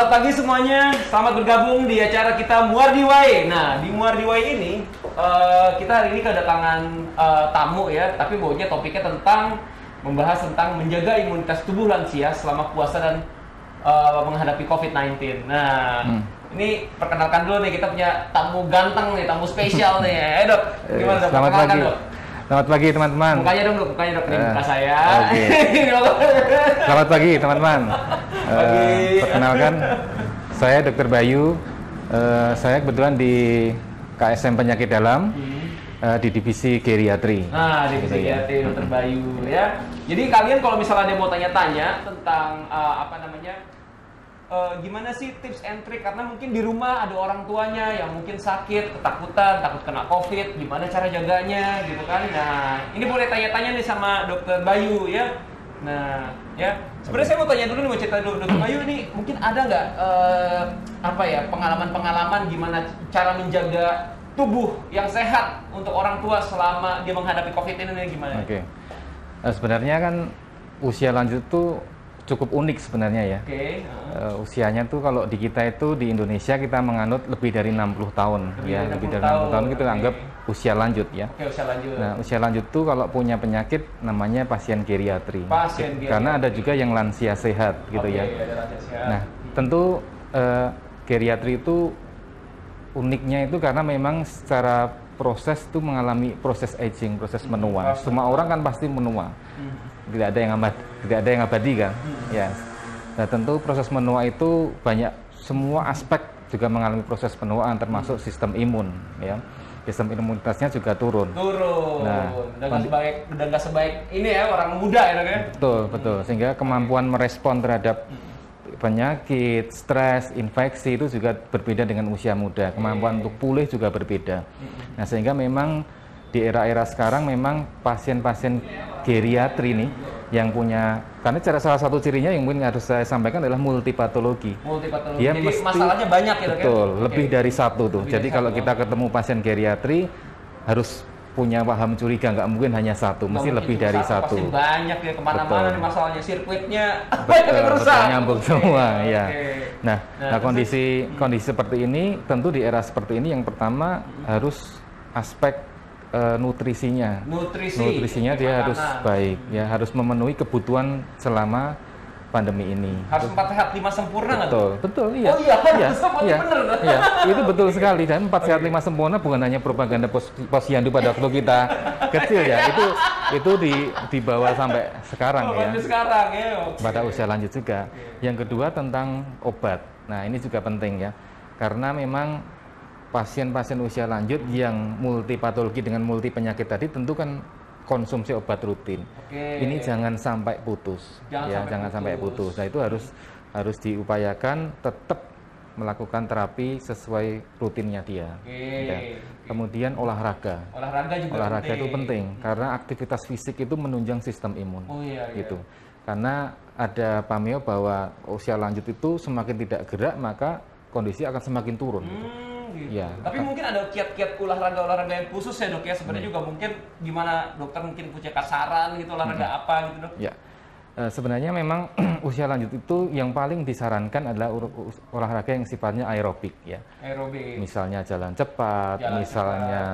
Selamat pagi semuanya, selamat bergabung di acara kita Muar Diwai. Nah, di Muar Diwai ini kita hari ini kedatangan tamu ya, tapi pokoknya topiknya tentang membahas tentang menjaga imunitas tubuh lansia selama puasa dan menghadapi COVID-19. Nah, ini perkenalkan dulu nih, kita punya tamu ganteng nih, tamu spesial nih. Dok, gimana dok? Selamat pagi. Dok. Selamat pagi teman-teman. Mukanya dong, mukanya dok. Ini muka saya. Okay. Selamat pagi teman-teman. Perkenalkan, saya Dr. Bayu. Saya kebetulan di KSM Penyakit Dalam di divisi geriatri. Nah, divisi geriatri Dr. Bayu ya. Jadi kalian kalau misalnya ada mau tanya-tanya tentang gimana sih tips and trick, karena mungkin di rumah ada orang tuanya yang mungkin sakit, ketakutan, takut kena COVID, gimana cara jaganya gitu kan. Nah, ini boleh tanya-tanya nih sama Dr. Bayu ya. Nah, ya. Sebenarnya saya mau tanya dulu nih, mau cerita dulu Dr. Bayu nih, mungkin ada nggak pengalaman-pengalaman gimana cara menjaga tubuh yang sehat untuk orang tua selama dia menghadapi COVID ini gimana? Oke. Sebenarnya kan usia lanjut tuh cukup unik sebenarnya ya. Oke. Usianya tuh kalau di kita itu di Indonesia kita menganut lebih dari 60 tahun ya, lebih dari 60 tahun kita anggap usia lanjut ya. Oke, usia lanjut. Nah, usia lanjut tuh kalau punya penyakit namanya pasien geriatri. Pasien geriatri. Karena ada juga yang lansia sehat gitu ya. Ada lansia sehat. Nah, tentu geriatri itu uniknya itu karena memang secara proses itu mengalami proses aging, proses menua. Semua orang kan pasti menua. Tidak ada yang abadi kan. Ya. Nah, tentu proses menua itu banyak, semua aspek juga mengalami proses penuaan termasuk sistem imun ya. Sistem imunitasnya juga turun. Nah, dan nggak sebaik ini ya orang muda ya, kan? Betul. Sehingga kemampuan merespon terhadap penyakit, stres, infeksi itu juga berbeda dengan usia muda. Kemampuan untuk pulih juga berbeda. Nah, sehingga memang di era-era sekarang memang pasien-pasien geriatri nih yang punya, karena salah satu cirinya yang mungkin harus saya sampaikan adalah multipatologi. Dia jadi mesti, masalahnya banyak ya, betul, lebih dari satu tuh. Jadi kalau kita ketemu pasien geriatri harus punya paham curiga, nggak mungkin hanya satu, mesti lebih dari satu. Pasti banyak ya, kemana-mana nih masalahnya, sirkuitnya betul, nyambung semua ya. Nah, kondisi seperti ini tentu di era seperti ini yang pertama harus aspek nutrisinya dia harus baik ya, harus memenuhi kebutuhan selama pandemi ini. Harus 4 sehat 5 sempurna nggak? Betul, iya. Oh iya, iya, bener. Iya, itu betul sekali. Dan 4 sehat 5 sempurna bukan hanya propaganda posyandu pada waktu kita kecil ya. Itu dibawa sampai sekarang ya. Sekarang ya. Pada usia lanjut juga. Yang kedua tentang obat. Nah, ini juga penting ya. Karena memang pasien-pasien usia lanjut yang multipatologi dengan multi penyakit tadi tentu kan konsumsi obat rutin. Ini jangan sampai putus. Jangan sampai putus. Nah, itu harus diupayakan tetap melakukan terapi sesuai rutinnya dia. Ya. Kemudian olahraga. Olahraga itu penting karena aktivitas fisik itu menunjang sistem imun. Gitu. Karena ada pameo bahwa usia lanjut itu semakin tidak gerak maka kondisi akan semakin turun. Gitu. Ya, tapi mungkin ada kiat-kiat olahraga yang khusus ya dok ya, sebenarnya juga mungkin gimana dokter mungkin punya saran gitu olahraga apa gitu dok? Ya, sebenarnya memang usia lanjut itu yang paling disarankan adalah olahraga yang sifatnya aerobik ya. Aerobik. Misalnya jalan cepat,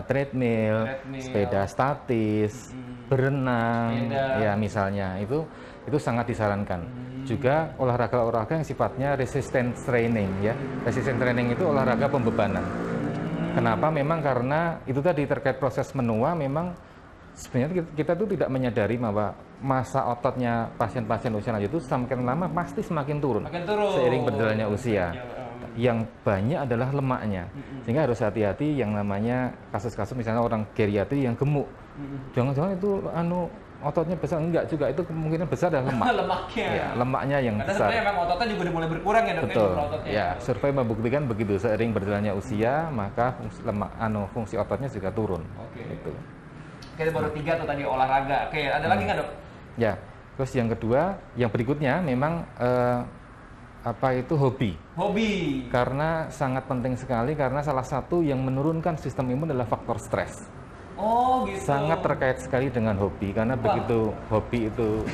treadmill, sepeda statis, berenang, ya misalnya itu sangat disarankan. Juga olahraga yang sifatnya resistance training ya. Resistance training itu olahraga pembebanan. Kenapa? Memang karena itu tadi terkait proses menua, memang sebenarnya kita tuh tidak menyadari bahwa masa ototnya pasien-pasien usia lanjut itu semakin lama pasti semakin turun. Seiring berjalannya usia. Yang banyak adalah lemaknya. Sehingga harus hati-hati yang namanya kasus-kasus misalnya orang geriatri yang gemuk. Jangan-jangan itu ototnya besar, enggak juga, itu kemungkinan besar adalah lemaknya. Ya, lemaknya yang karena besar. Sebenarnya memang ototnya juga mulai berkurang ya dok. Betul. Ya, survei membuktikan begitu, seiring berjalannya usia maka fungsi ototnya juga turun. Gitu. Oke, baru 3 tuh tadi olahraga. Oke, ada lagi nggak dok? Ya, terus yang kedua, yang berikutnya memang hobi. Karena sangat penting sekali, karena salah satu yang menurunkan sistem imun adalah faktor stres. Oh gitu. Sangat terkait sekali dengan hobi, karena begitu hobi itu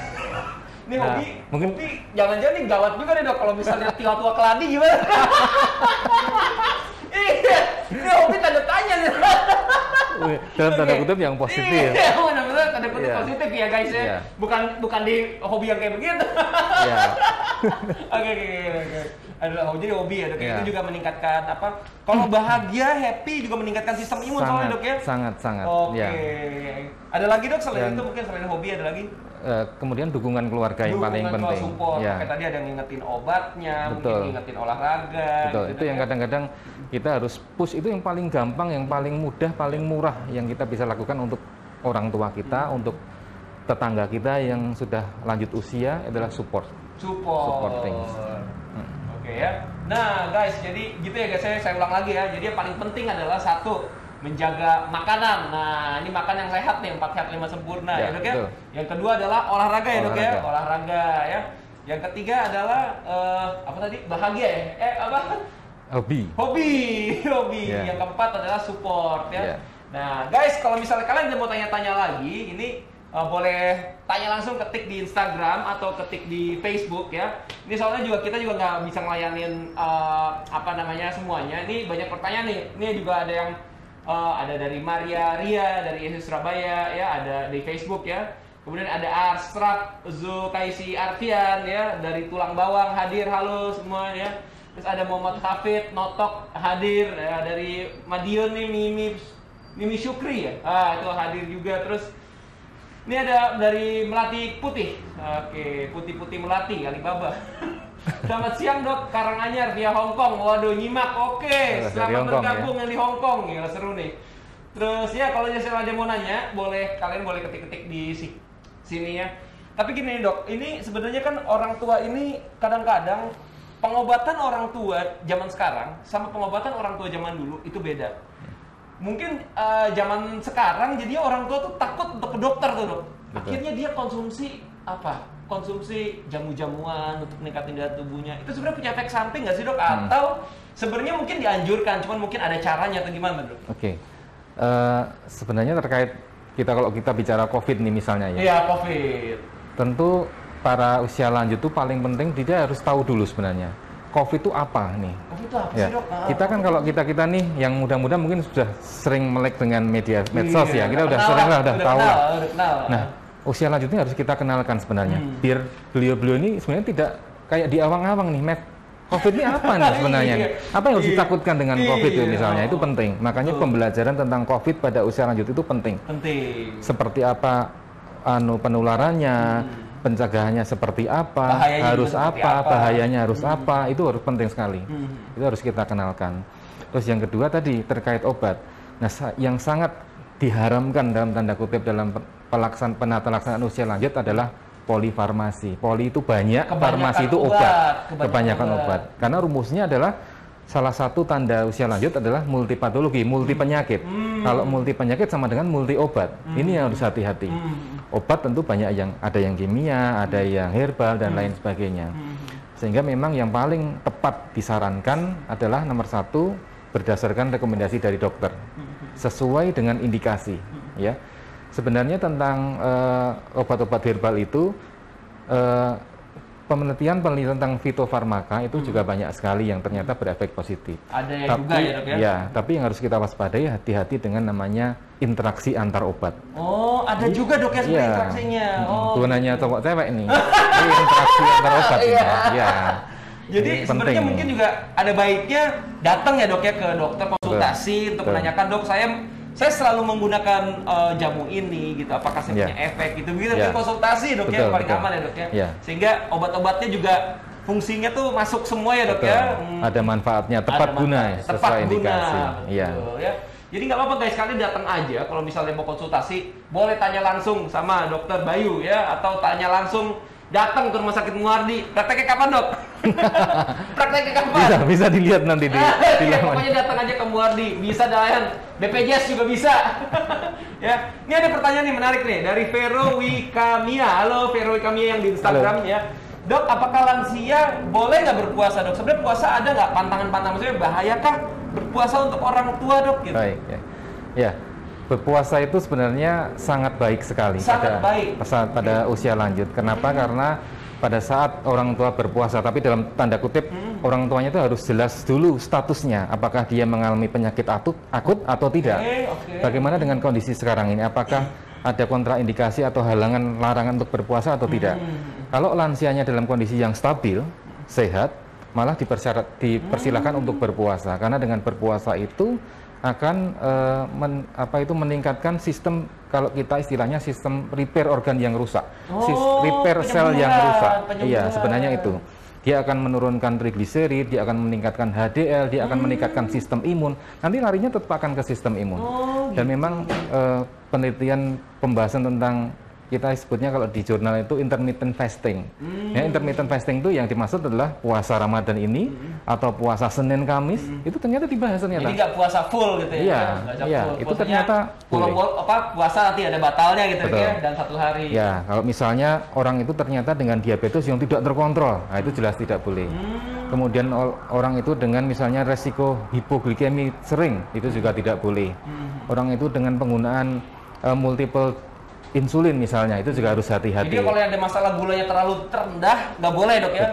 Ini Nah, mungkin jangan-jangan nih gawat juga nih dok kalau misalnya tua-tua keladi gimana? Iya, ini hobi tanda tanya nih. Dalam tanda kutip yang positif. Iya, benar-benar tanda kutip Iya. positif ya guys ya. Iya. Bukan di hobi yang kayak begitu. Iya. Oke. Adalah jadi hobi ya dok. Iya. Itu juga meningkatkan apa? Kalau bahagia, happy juga meningkatkan sistem imun soalnya dok ya. Sangat. Oke. Ya. Ada lagi dok selain Dan- itu mungkin selain hobi ada lagi? Kemudian dukungan keluarga yang paling Dukungan penting. support. Ya. Kayak tadi ada yang ngingetin obatnya, Betul. mungkin ngingetin olahraga. Betul, gitu itu kan yang ya. kadang-kadang kita harus push, itu yang paling gampang, yang paling mudah, paling murah yang kita bisa lakukan untuk orang tua kita, untuk tetangga kita yang sudah lanjut usia adalah support. Supporting. Oke ya. Nah guys, jadi gitu ya guys, saya ulang lagi ya. Jadi yang paling penting adalah satu, menjaga makanan. Nah, ini makan yang sehat nih, 4 sehat 5 sempurna ya, Ya, dok ya. betul. Yang kedua adalah olahraga ya dok ya. Olahraga. Olahraga ya. Yang ketiga adalah apa tadi? Bahagia ya? Apa? Hobi. Hobi. Ya. Yang keempat adalah support ya. Ya. Nah, guys, kalau misalnya kalian mau tanya-tanya lagi, ini boleh tanya langsung, ketik di Instagram atau ketik di Facebook ya. Ini soalnya juga kita juga nggak bisa ngelayanin apa namanya semuanya. Ini banyak pertanyaan nih. Ini juga ada yang ada dari Maria Ria dari Yesus Surabaya ya, ada di Facebook ya. Kemudian ada Arstrap Zulkaisi Arfian ya dari Tulang Bawang hadir, halo semua ya. Terus ada Muhammad Hafid Notok hadir ya, dari Madiun nih Mimi Syukri ya. Itu hadir juga. Terus ini ada dari Melati Putih. Oke, Putih Melati Alibaba. Selamat siang dok, Karanganyar via Hongkong. Waduh, nyimak. Oke, Dari selamat Hongkong, bergabung yang di Hongkong. Gila seru nih. Terus ya kalau ada yang mau nanya, kalian boleh ketik-ketik di sini ya. Tapi gini dok, ini sebenarnya kan orang tua ini kadang-kadang pengobatan orang tua zaman sekarang sama pengobatan orang tua zaman dulu itu beda. Mungkin zaman sekarang jadinya orang tua tuh takut untuk ke dokter tuh dok. Akhirnya dia konsumsi apa? Konsumsi jamu-jamuan untuk meningkatkan daya tubuhnya. Itu sebenarnya punya efek samping nggak sih dok? Atau sebenarnya mungkin dianjurkan, cuman mungkin ada caranya atau gimana dok? Oke. Sebenarnya terkait kalau kita bicara COVID nih misalnya ya. Iya, COVID. Tentu para usia lanjut itu paling penting dia harus tahu dulu sebenarnya COVID itu apa nih. COVID itu apa Ya. sih dok? Kita kan kalau kita nih yang muda-muda mungkin sudah sering melek dengan medsos ya. Kita udah kenal sering lah, udah tahu lah. Udah kenal. Nah, usia lanjutnya harus kita kenalkan sebenarnya. Biar beliau-beliau ini sebenarnya tidak kayak di awang-awang nih, COVID ini apa nih sebenarnya? Apa yang harus ditakutkan dengan COVID itu misalnya? Itu penting. Makanya pembelajaran tentang COVID pada usia lanjut itu penting. Penting. Seperti apa penularannya, pencegahannya seperti apa, Bahayanya harus juga seperti apa, apa. bahayanya harus apa, itu harus penting sekali. Itu harus kita kenalkan. Terus yang kedua tadi terkait obat. Nah, yang sangat diharamkan dalam tanda kutip dalam penata laksanaan usia lanjut adalah polifarmasi. Poli itu banyak, farmasi itu obat. Kebanyakan obat. Karena rumusnya adalah salah satu tanda usia lanjut adalah multipatologi, multi penyakit. Kalau multi penyakit sama dengan multi obat. Ini yang harus hati-hati. Obat tentu banyak ada yang kimia, ada yang herbal dan lain sebagainya. Sehingga memang yang paling tepat disarankan adalah nomor 1 berdasarkan rekomendasi dari dokter, sesuai dengan indikasi. Ya, sebenarnya tentang obat-obat herbal itu penelitian tentang fitofarmaka itu juga banyak sekali yang ternyata berefek positif. Ada yang juga ya dok ya? Ya, tapi yang harus kita waspadai hati-hati dengan namanya interaksi antar obat. Oh, ada juga dok ya sebenarnya interaksinya. Oh, bukan hanya cowok cewek nih. Ini interaksi antar obat ini. Ya. Jadi sebenarnya mungkin juga ada baiknya datang ya dok ya ke dokter konsultasi untuk menanyakan, dok saya selalu menggunakan jamu ini gitu, apakah saya punya efek gitu konsultasi dok ya, paling aman ya dok ya. Sehingga obat-obatnya juga fungsinya tuh masuk semua ya dok ya. Ada manfaatnya, tepat guna sesuai indikasi. Iya. Ya. Jadi nggak apa-apa guys, kalian datang aja kalau misalnya mau konsultasi, boleh tanya langsung sama dokter Bayu ya, atau tanya langsung datang ke rumah sakit Muardi. Prakteknya kapan dok? Prakteknya kapan? Bisa dilihat nanti di ya, pokoknya datang aja ke Muardi. Bisa dan BPJS juga bisa. Ya, ini ada pertanyaan nih menarik nih dari Vero Wikamia. Halo Vero Wikamia yang di Instagram. Halo. Ya. Dok, apakah lansia boleh nggak berpuasa dok? Sebenarnya puasa ada nggak pantangan-pantangan? Maksudnya bahayakah berpuasa untuk orang tua dok? Gitu? Baik. Ya. Berpuasa itu sebenarnya sangat baik sekali pada usia lanjut. Kenapa? Karena pada saat orang tua berpuasa, tapi dalam tanda kutip orang tuanya itu harus jelas dulu statusnya, apakah dia mengalami penyakit akut atau tidak. Bagaimana dengan kondisi sekarang ini, apakah ada kontraindikasi atau halangan larangan untuk berpuasa atau tidak. Kalau lansianya dalam kondisi yang stabil, sehat, malah dipersilakan untuk berpuasa, karena dengan berpuasa itu akan meningkatkan sistem, kalau kita istilahnya sistem repair organ yang rusak, repair sel yang rusak. Iya, sebenarnya itu. Dia akan menurunkan trigliserid, dia akan meningkatkan HDL, dia akan meningkatkan sistem imun. Nanti larinya tetap akan ke sistem imun. Dan memang penelitian pembahasan tentang, kita sebutnya kalau di jurnal itu intermittent fasting. Ya, intermittent fasting itu yang dimaksud adalah puasa Ramadan ini atau puasa Senin Kamis, itu ternyata dibahas ternyata. Jadi nggak puasa full gitu ya? Iya, itu ternyata kalau puasa nanti ada batalnya gitu ya, dan 1 hari. Ya, kalau misalnya orang itu ternyata dengan diabetes yang tidak terkontrol, nah itu jelas tidak boleh. Kemudian orang itu dengan misalnya resiko hipoglikemi sering, itu juga tidak boleh. Orang itu dengan penggunaan multiple insulin misalnya, itu juga harus hati-hati. Jadi kalau ada masalah gulanya terlalu rendah, nggak boleh dok ya?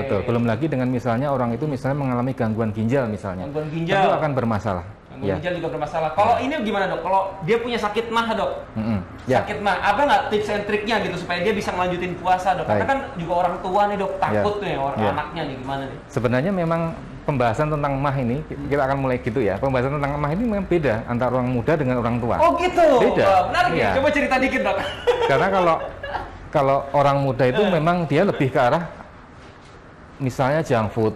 Betul. Belum lagi dengan misalnya orang itu misalnya mengalami gangguan ginjal misalnya. Gangguan ginjal. Itu akan bermasalah. Gangguan ginjal juga bermasalah. Kalau ini gimana dok? Kalau dia punya sakit mah dok? Sakit mah, apa nggak tips and triknya gitu supaya dia bisa ngelanjutin puasa dok? Karena kan juga orang tua nih dok, takut tuh ya anaknya nih, gimana nih? Sebenarnya memang pembahasan tentang mah ini, kita akan mulai gitu ya. Pembahasan tentang mah ini memang beda antara orang muda dengan orang tua. Oh gitu? Beda. Menarik ya? Coba cerita dikit dok. Karena kalau orang muda itu memang dia lebih ke arah misalnya junk food.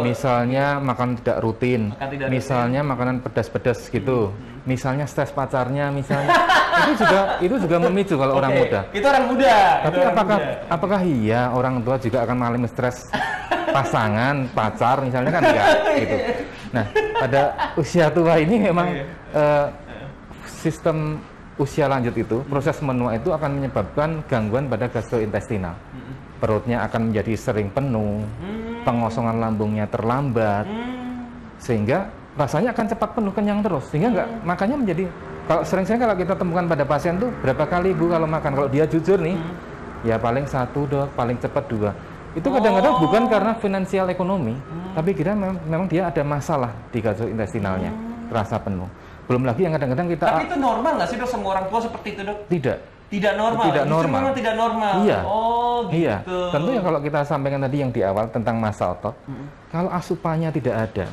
Misalnya makan tidak rutin. Misalnya makanan pedas-pedas gitu. Misalnya stres pacarnya misalnya. itu juga memicu kalau orang muda. Itu orang muda. Tapi apakah iya orang tua juga akan mengalami stres pasangan, pacar misalnya, kan enggak gitu. Nah, pada usia tua ini memang sistem usia lanjut itu, proses menua itu akan menyebabkan gangguan pada gastrointestinal. Perutnya akan menjadi sering penuh, pengosongan lambungnya terlambat, sehingga rasanya akan cepat penuh, kenyang terus, sehingga enggak, makanya menjadi, kalau sering-sering kalau kita temukan pada pasien tuh berapa kali Bu kalau makan, kalau dia jujur nih, ya paling 1 dok, paling cepat 2. Itu kadang-kadang bukan karena finansial ekonomi, tapi kira memang dia ada masalah di gastrointestinalnya, rasa penuh. Belum lagi yang kadang-kadang kita. Tapi itu normal nggak sih dok, semua orang tua seperti itu dok? Tidak normal. Tidak normal. Tidak normal. Iya. Oh gitu. Iya. Tentu ya kalau kita sampaikan tadi yang di awal tentang masa otot, kalau asupannya tidak ada,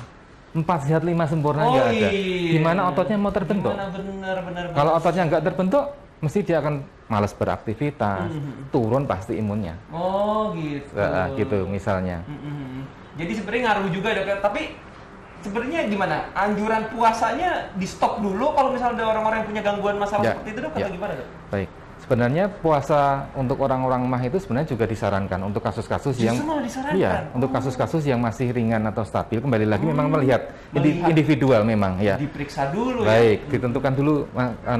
4 sehat 5 sempurna nggak ada, gimana ototnya mau terbentuk? Benar. Kalau ototnya nggak terbentuk, mesti dia akan malas beraktivitas, turun pasti imunnya. Oh gitu. Gitu misalnya. Jadi sebenarnya ngaruh juga dok. Tapi sebenarnya gimana? Anjuran puasanya di stop dulu kalau misalnya ada orang-orang yang punya gangguan masalah seperti itu dok, atau gimana dok? Baik. Sebenarnya puasa untuk orang-orang mah itu sebenarnya juga disarankan untuk kasus-kasus yang untuk kasus-kasus yang masih ringan atau stabil. Kembali lagi memang melihat individual memang ya. Diperiksa dulu. Baik, ditentukan dulu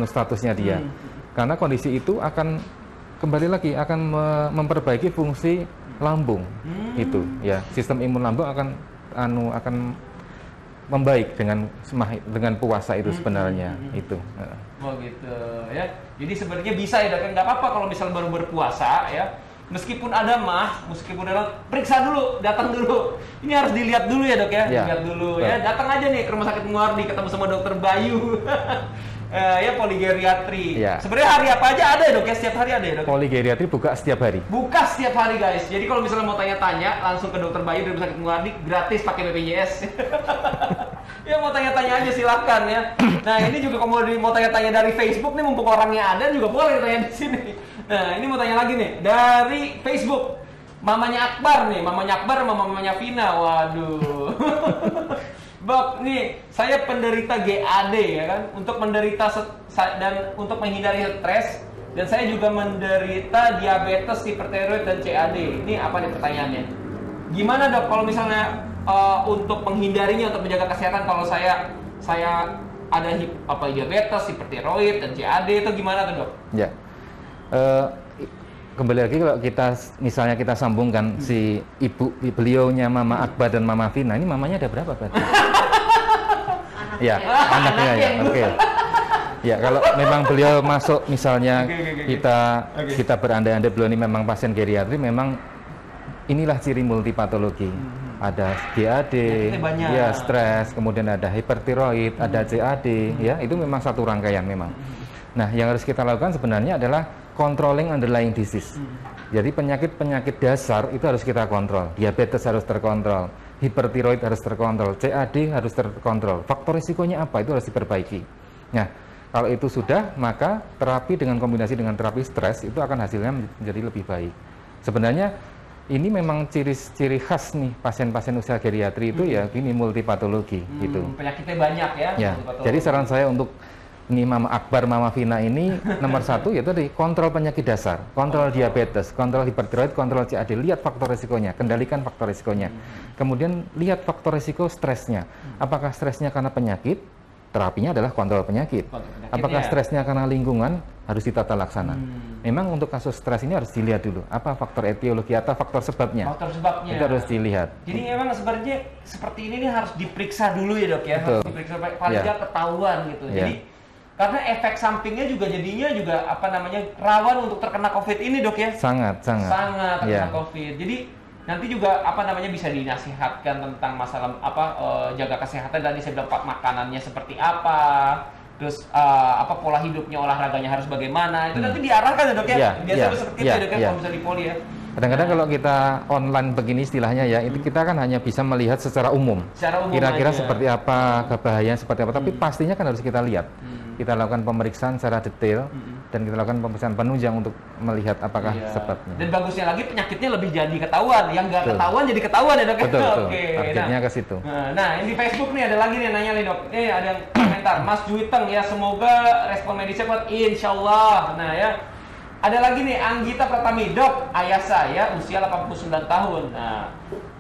statusnya dia. Karena kondisi itu akan kembali lagi akan memperbaiki fungsi lambung. Itu ya, sistem imun lambung akan membaik dengan puasa itu sebenarnya itu. Oh gitu ya. Jadi sebenarnya bisa ya dok, nggak apa-apa kalau misalnya baru berpuasa ya. Meskipun ada periksa dulu, datang dulu. Ini harus dilihat dulu ya dok ya. Dilihat dulu ya. Datang aja nih ke Rumah Sakit Muardi, ketemu sama Dokter Bayu. Ya poligeriatri. Sebenarnya hari apa aja ada ya dok ya, setiap hari ada ya dok? Poligeriatri buka setiap hari. Buka setiap hari guys. Jadi kalau misalnya mau tanya-tanya langsung ke Dokter Bayu di Rumah Sakit Muardi, gratis pakai BPJS. Ya mau tanya-tanya aja silakan ya. Nah ini juga kalau mau tanya-tanya dari Facebook nih, mumpung orangnya ada juga boleh tanya di sini. Nah ini mau tanya lagi nih dari Facebook. Mamanya Akbar nih, mamanya Akbar sama mamanya Vina. Waduh. Bok, nih saya penderita GAD ya kan, untuk dan untuk menghindari stres, dan saya juga menderita diabetes, hipertiroid dan CAD. Ini apa nih pertanyaannya? Gimana dok kalau misalnya untuk menghindarinya, untuk menjaga kesehatan kalau saya ada diabetes, hipertiroid dan CAD, itu gimana tuh dok? Ya. Kembali lagi kalau kita sambungkan si beliaunya Mama Akbar dan Mama Vina, ini mamanya ada berapa berarti? Ya, anaknya ya. Oke. Ya, kalau memang beliau masuk misalnya kita berandai-andai beliau ini memang pasien geriatri, memang inilah ciri multipatologi. Ada GAD, ya stres, kemudian ada hipertiroid, ada CAD, ya itu memang satu rangkaian memang. Nah, yang harus kita lakukan sebenarnya adalah controlling underlying disease. Jadi penyakit-penyakit dasar itu harus kita kontrol. Diabetes harus terkontrol, hipertiroid harus terkontrol, CAD harus terkontrol. Faktor risikonya apa? Itu harus diperbaiki. Nah, kalau itu sudah, maka terapi dengan kombinasi dengan terapi stres itu akan hasilnya menjadi lebih baik. Sebenarnya ini memang ciri khas nih pasien-pasien usia geriatri itu ya ini multipatologi gitu. Penyakitnya banyak ya. Ya. Jadi saran saya untuk ini Mama Akbar, Mama Vina ini nomor satu yaitu tadi kontrol penyakit dasar, kontrol diabetes, kontrol hipertiroid, kontrol CAD, lihat faktor risikonya, kendalikan faktor risikonya. Kemudian lihat faktor risiko stresnya. Apakah stresnya karena penyakit? Terapinya adalah kontrol penyakit. Apakah stresnya karena lingkungan? Harus ditata laksana. Memang untuk kasus stres ini harus dilihat dulu apa faktor etiologi atau faktor sebabnya. Faktor sebabnya. Itu harus dilihat. Jadi memang sebenarnya seperti ini harus diperiksa dulu ya dok ya. Betul. Harus diperiksa paling nggak ketahuan gitu. Jadi karena efek sampingnya juga jadinya juga rawan untuk terkena COVID ini dok ya. Sangat terkena COVID. Jadi nanti juga bisa dinasihatkan tentang masalah jaga kesehatan dan saya bilang makanannya seperti apa, terus pola hidupnya, olahraganya harus bagaimana. Itu nanti diarahkan ya dok ya. Biasanya seperti itu ya dok ya kalau misalnya di poli ya. Kadang-kadang kalau kita online begini istilahnya ya, itu kita kan hanya bisa melihat secara umum. Kira-kira seperti apa, kebahayaannya seperti apa, tapi pastinya kan harus kita lihat. Kita lakukan pemeriksaan secara detail dan kita lakukan pemeriksaan penunjang untuk melihat apakah sebabnya. Dan bagusnya lagi penyakitnya lebih jadi ketahuan, yang nggak ketahuan jadi ketahuan ya dok. Betul. Targetnya ke situ. Nah, ini di Facebook nih ada lagi nih nanya nih dok. Ini ada yang komentar, Mas Juwiteng ya semoga respon medisnya kuat, insyaallah. Nah ya. Ada lagi nih Anggita Pratami, dok, ayah saya usia 89 tahun. Nah,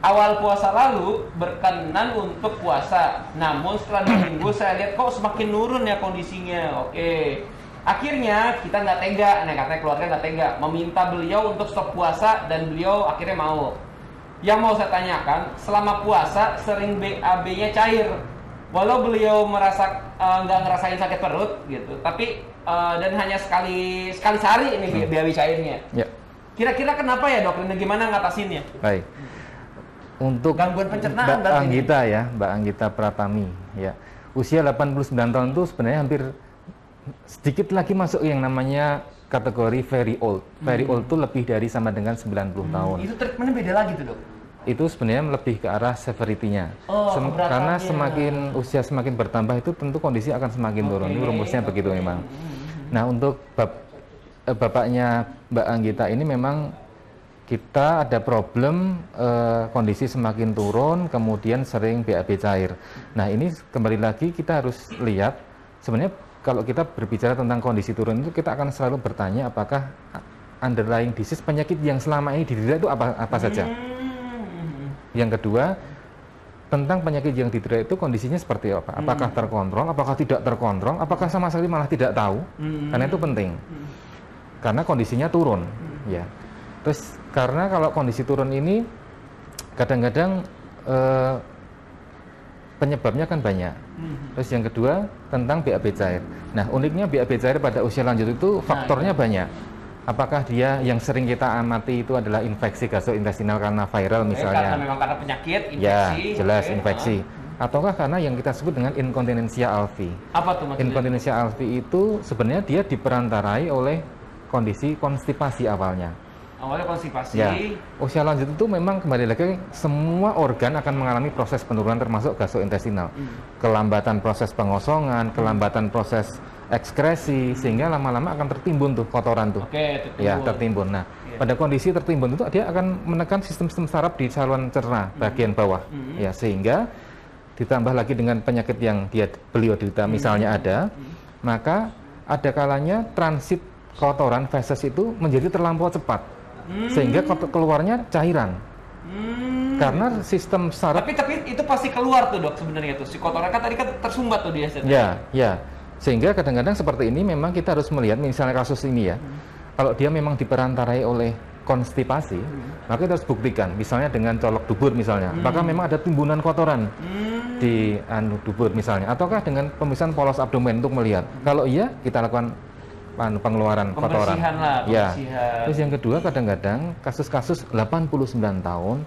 awal puasa lalu berkenan untuk puasa, namun setelah 2 minggu saya lihat kok semakin nurun ya kondisinya. Oke, akhirnya kita nggak tega, katanya keluarga nggak tega, meminta beliau untuk stop puasa dan beliau akhirnya mau. Yang mau saya tanyakan, selama puasa sering BAB-nya cair, walau beliau merasa nggak ngerasain sakit perut gitu, tapi dan hanya sekali sehari ini BAB cairnya. Ya. Kira-kira kenapa ya dok? Dan gimana ngatasinnya? Baik. Untuk gangguan pencernaan Mbak Anggita ya, Mbak Anggita Pratami ya. Usia 89 tahun itu sebenarnya hampir sedikit lagi masuk yang namanya kategori very old. Very old itu lebih dari sama dengan 90 tahun. Itu treatmentnya beda lagi tuh dok? Itu sebenarnya lebih ke arah severity-nya. Karena semakin usia semakin bertambah itu tentu kondisi akan semakin turun. Ini rumusnya begitu memang. Nah, untuk bapaknya Mbak Anggita ini memang kita ada problem kondisi semakin turun, kemudian sering BAB cair. Nah, ini kembali lagi kita harus lihat sebenarnya kalau kita berbicara tentang kondisi turun itu kita akan selalu bertanya apakah underlying disease penyakit yang selama ini diderita itu apa saja. Yang kedua, tentang penyakit yang diderita itu kondisinya seperti apa? Apakah terkontrol, apakah tidak terkontrol, apakah sama sekali malah tidak tahu? Karena itu penting. Karena kondisinya turun, ya. Terus karena kalau kondisi turun ini kadang-kadang penyebabnya kan banyak. Terus yang kedua tentang BAB cair. Nah, uniknya BAB cair pada usia lanjut itu faktornya banyak. Apakah dia yang sering kita amati itu adalah infeksi gastrointestinal karena viral misalnya? Karena penyakit, infeksi. Ya, jelas infeksi. Ataukah karena yang kita sebut dengan inkontinensia alvi? Apa tuh maksudnya? Inkontinensia alvi itu sebenarnya dia diperantarai oleh kondisi konstipasi awalnya. Awalnya konstipasi. Ya, usia lanjut itu memang kembali lagi semua organ akan mengalami proses penurunan termasuk gastrointestinal. Kelambatan proses pengosongan, kelambatan proses ekskresi, sehingga lama-lama akan tertimbun tuh kotoran tuh. Tertimbun. Ya, tertimbun. Nah, pada kondisi tertimbun itu dia akan menekan sistem saraf di saluran cerna bagian bawah. Ya, sehingga ditambah lagi dengan penyakit yang beliau derita misalnya ada, maka ada kalanya transit kotoran feses itu menjadi terlampau cepat. Sehingga keluarnya cairan. Karena sistem saraf. Tapi itu pasti keluar tuh dok sebenarnya tuh si kotoran kan tadi kan tersumbat tuh dia. Ya. Sehingga kadang-kadang seperti ini memang kita harus melihat misalnya kasus ini ya. Kalau dia memang diperantarai oleh konstipasi, maka kita harus buktikan misalnya dengan colok dubur misalnya. Apakah memang ada timbunan kotoran di dubur misalnya ataukah dengan pemeriksaan polos abdomen untuk melihat. Kalau iya, kita lakukan pengeluaran kotoran. Lah, ya. Terus yang kedua kadang-kadang kasus-kasus 89 tahun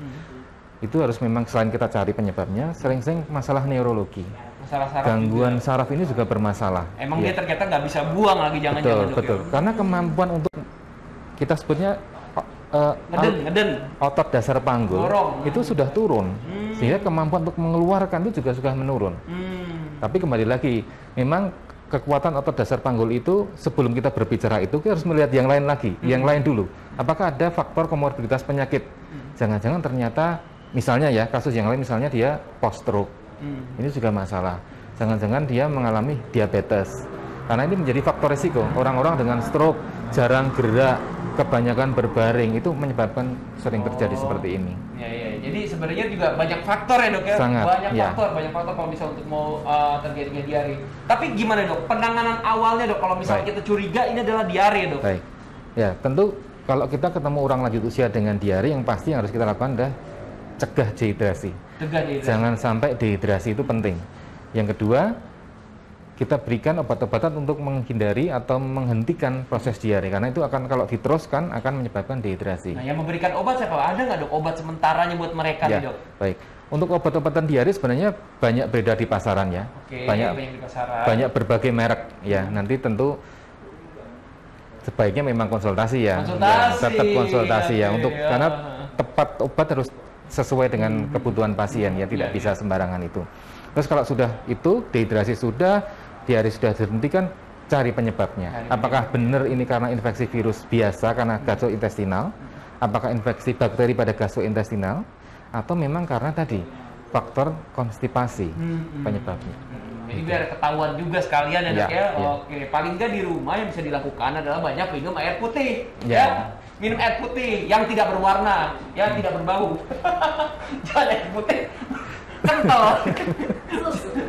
itu harus memang selain kita cari penyebabnya, sering-sering masalah neurologi. Masalah saraf gangguan juga. saraf ini juga bermasalah. Emang dia ternyata nggak bisa buang lagi jangan-jangan. Betul. Karena kemampuan untuk kita sebutnya ngeden. Otot dasar panggul itu sudah turun, sehingga kemampuan untuk mengeluarkan itu juga sudah menurun. Tapi kembali lagi, memang kekuatan otot dasar panggul itu sebelum kita berbicara itu kita harus melihat yang lain lagi, yang lain dulu. Apakah ada faktor komorbiditas penyakit? Jangan-jangan ternyata misalnya ya kasus yang lain misalnya dia post stroke, ini juga masalah. Jangan-jangan dia mengalami diabetes. Karena ini menjadi faktor risiko. Orang-orang dengan stroke jarang gerak, kebanyakan berbaring itu menyebabkan sering terjadi seperti ini. Ya. Jadi sebenarnya juga banyak faktor ya dok ya. Sangat, banyak faktor kalau bisa untuk mau terjadinya diare. Tapi gimana dok? Penanganan awalnya dok kalau misalnya kita curiga ini adalah diare dok. Baik. Ya tentu kalau kita ketemu orang lanjut usia dengan diare, yang pasti yang harus kita lakukan adalah cegah dehidrasi. Jangan sampai dehidrasi, itu penting. Yang kedua, kita berikan obat-obatan untuk menghindari atau menghentikan proses diare, karena itu akan kalau diteruskan akan menyebabkan dehidrasi. Nah, yang memberikan obat siapa? Ada nggak dok obat sementaranya buat mereka nih dok? Baik. Untuk obat-obatan diare sebenarnya banyak beredar di pasaran ya. Banyak di pasaran. Banyak berbagai merek ya. Nanti tentu sebaiknya memang konsultasi ya. Tetap konsultasi ya. Untuk karena tepat obat harus sesuai dengan kebutuhan pasien ya, tidak bisa sembarangan itu. Terus kalau sudah itu dehidrasi sudah, diare sudah dihentikan, cari penyebabnya. Apakah benar ini karena infeksi virus biasa karena gastrointestinal? Apakah infeksi bakteri pada gastrointestinal? Atau memang karena tadi faktor konstipasi penyebabnya. Jadi biar ketahuan juga sekalian ya dok ya. Oke, paling nggak di rumah yang bisa dilakukan adalah banyak minum air putih. Ya. Minum air putih yang tidak berwarna, ya tidak berbau. Jangan air putih kental.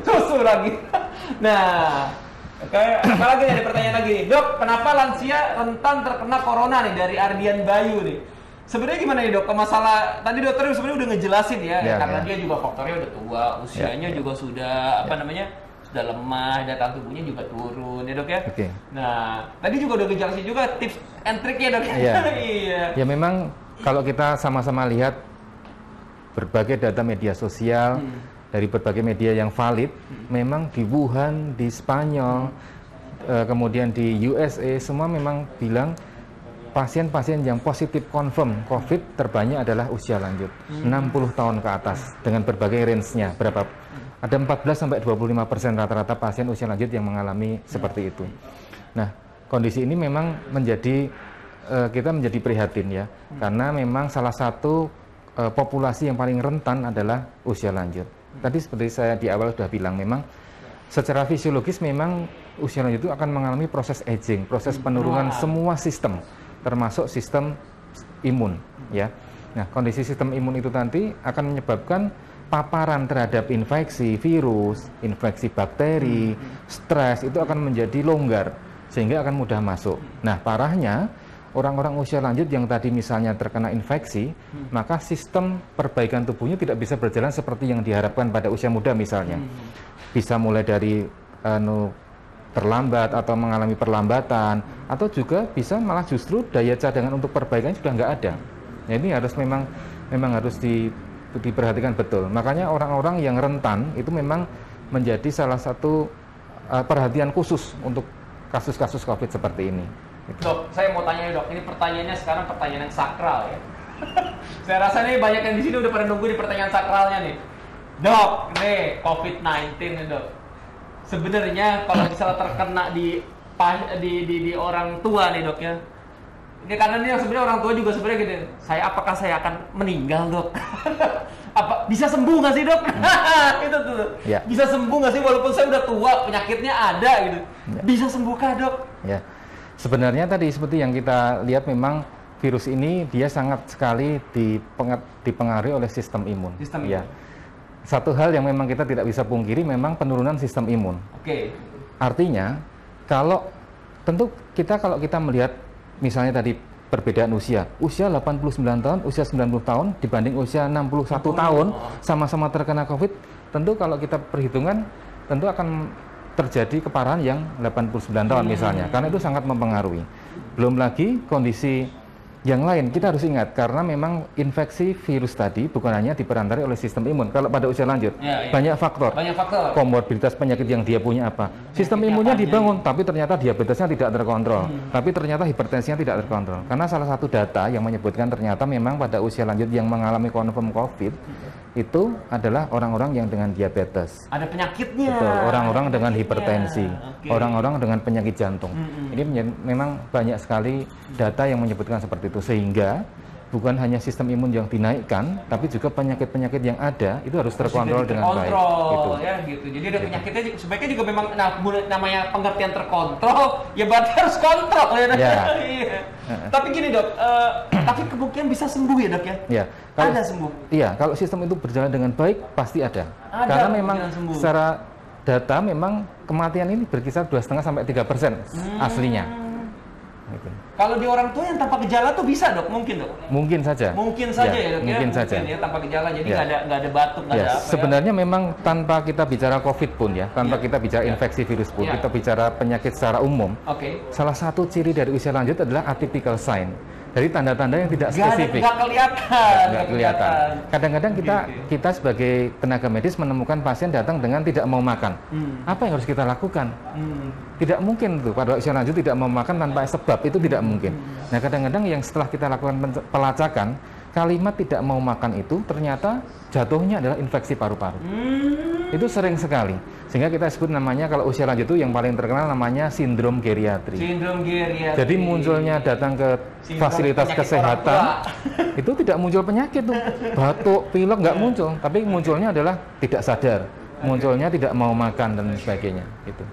Susu lagi. Nah, oke, apalagi ada pertanyaan lagi nih. Dok, kenapa lansia rentan terkena corona nih dari Ardian Bayu nih? Sebenarnya gimana nih dok? Masalah tadi dokter sebenarnya udah ngejelasin ya, karena dia juga faktornya udah tua, usianya juga sudah sudah lemah, daya tahan tubuhnya juga turun ya dok ya. Nah, tadi juga udah ngejelasin juga tips and triknya dok. Iya. Ya memang kalau kita sama-sama lihat berbagai data media sosial dari berbagai media yang valid, memang di Wuhan, di Spanyol, kemudian di USA semua memang bilang pasien-pasien yang positif confirm COVID terbanyak adalah usia lanjut, 60 tahun ke atas, dengan berbagai range-nya, berapa? Ada 14-25% rata-rata pasien usia lanjut yang mengalami seperti itu. Nah, kondisi ini memang menjadi, kita menjadi prihatin ya, karena memang salah satu populasi yang paling rentan adalah usia lanjut. Tadi seperti saya di awal sudah bilang, memang secara fisiologis memang usia lanjut itu akan mengalami proses aging, proses penurunan semua sistem, termasuk sistem imun ya. Nah, kondisi sistem imun itu nanti akan menyebabkan paparan terhadap infeksi virus, infeksi bakteri, stres itu akan menjadi longgar sehingga akan mudah masuk. Nah, parahnya orang-orang usia lanjut yang tadi misalnya terkena infeksi, maka sistem perbaikan tubuhnya tidak bisa berjalan seperti yang diharapkan pada usia muda misalnya. Bisa mulai dari terlambat atau mengalami perlambatan, atau juga bisa malah justru daya cadangan untuk perbaikan sudah nggak ada. Nah, ini harus memang harus diperhatikan betul. Makanya orang-orang yang rentan itu memang menjadi salah satu perhatian khusus untuk kasus-kasus COVID seperti ini. Dok, saya mau tanya dok, ini pertanyaannya sekarang pertanyaan yang sakral ya. Saya rasa nih banyak yang di sini udah pada nunggu di pertanyaan sakralnya nih. Dok, nih COVID-19 nih dok. Sebenarnya kalau misalnya terkena di orang tua nih dok ya, ini karena ini sebenarnya orang tua juga sebenarnya gini, apakah saya akan meninggal dok? Apa bisa sembuh nggak sih dok? Itu tuh, bisa sembuh nggak sih walaupun saya udah tua, penyakitnya ada gitu, bisa sembuhkah dok? Ya, sebenarnya tadi seperti yang kita lihat memang virus ini dia sangat sekali dipengaruhi oleh sistem imun. Ya. Satu hal yang memang kita tidak bisa pungkiri memang penurunan sistem imun. Artinya kalau kita melihat misalnya tadi perbedaan usia 89 tahun, usia 90 tahun dibanding usia 61 tahun sama-sama terkena COVID, tentu kalau kita perhitungan tentu akan terjadi keparahan yang 89 tahun misalnya, karena itu sangat mempengaruhi. Belum lagi kondisi yang lain, kita harus ingat, karena memang infeksi virus tadi bukan hanya diperantarai oleh sistem imun. Kalau pada usia lanjut, banyak faktor. Komorbiditas penyakit yang dia punya apa. Sistem imunnya dibangun, tapi ternyata diabetesnya tidak terkontrol. Tapi ternyata hipertensinya tidak terkontrol. Karena salah satu data yang menyebutkan ternyata memang pada usia lanjut yang mengalami confirm COVID, itu adalah orang-orang yang dengan diabetes. Ada penyakitnya. Betul, orang-orang dengan hipertensi, orang-orang dengan penyakit jantung. Ini memang banyak sekali data yang menyebutkan seperti itu, sehingga bukan hanya sistem imun yang dinaikkan, tapi juga penyakit-penyakit yang ada itu harus terkontrol dengan baik. Gitu. Ya, gitu. Jadi ada penyakitnya sebaiknya juga memang namanya pengertian terkontrol, ya berarti harus kontrol ya. Iya. Tapi gini dok, tapi kemungkinan bisa sembuh ya dok ya? Iya. Ada sembuh. Iya, kalau sistem itu berjalan dengan baik pasti ada. Karena memang secara data memang kematian ini berkisar 2,5 sampai 3% aslinya. Gitu. Kalau di orang tua yang tanpa gejala tuh bisa dok, mungkin dok? Mungkin saja. Mungkin saja ya dok ya? Mungkin saja. Ya, tanpa gejala, jadi nggak ada batuk, nggak ada apa sebenarnya memang tanpa kita bicara COVID pun ya, tanpa kita bicara infeksi virus pun, kita bicara penyakit secara umum. Salah satu ciri dari usia lanjut adalah atypical sign. Dari tanda-tanda yang tidak spesifik. Nggak kelihatan. Nggak kelihatan. Kadang-kadang kita sebagai tenaga medis menemukan pasien datang dengan tidak mau makan. Apa yang harus kita lakukan? Tidak mungkin tuh pada usia lanjut tidak mau makan tanpa sebab, itu tidak mungkin. Nah, kadang-kadang yang setelah kita lakukan pelacakan, kalimat tidak mau makan itu ternyata jatuhnya adalah infeksi paru-paru. Itu sering sekali. Sehingga kita sebut namanya, kalau usia lanjut itu yang paling terkenal namanya sindrom geriatri. Jadi munculnya datang ke fasilitas kesehatan, itu tidak muncul penyakit tuh. Batuk, pilek nggak muncul, tapi munculnya adalah tidak sadar. Munculnya tidak mau makan dan sebagainya. Gitu.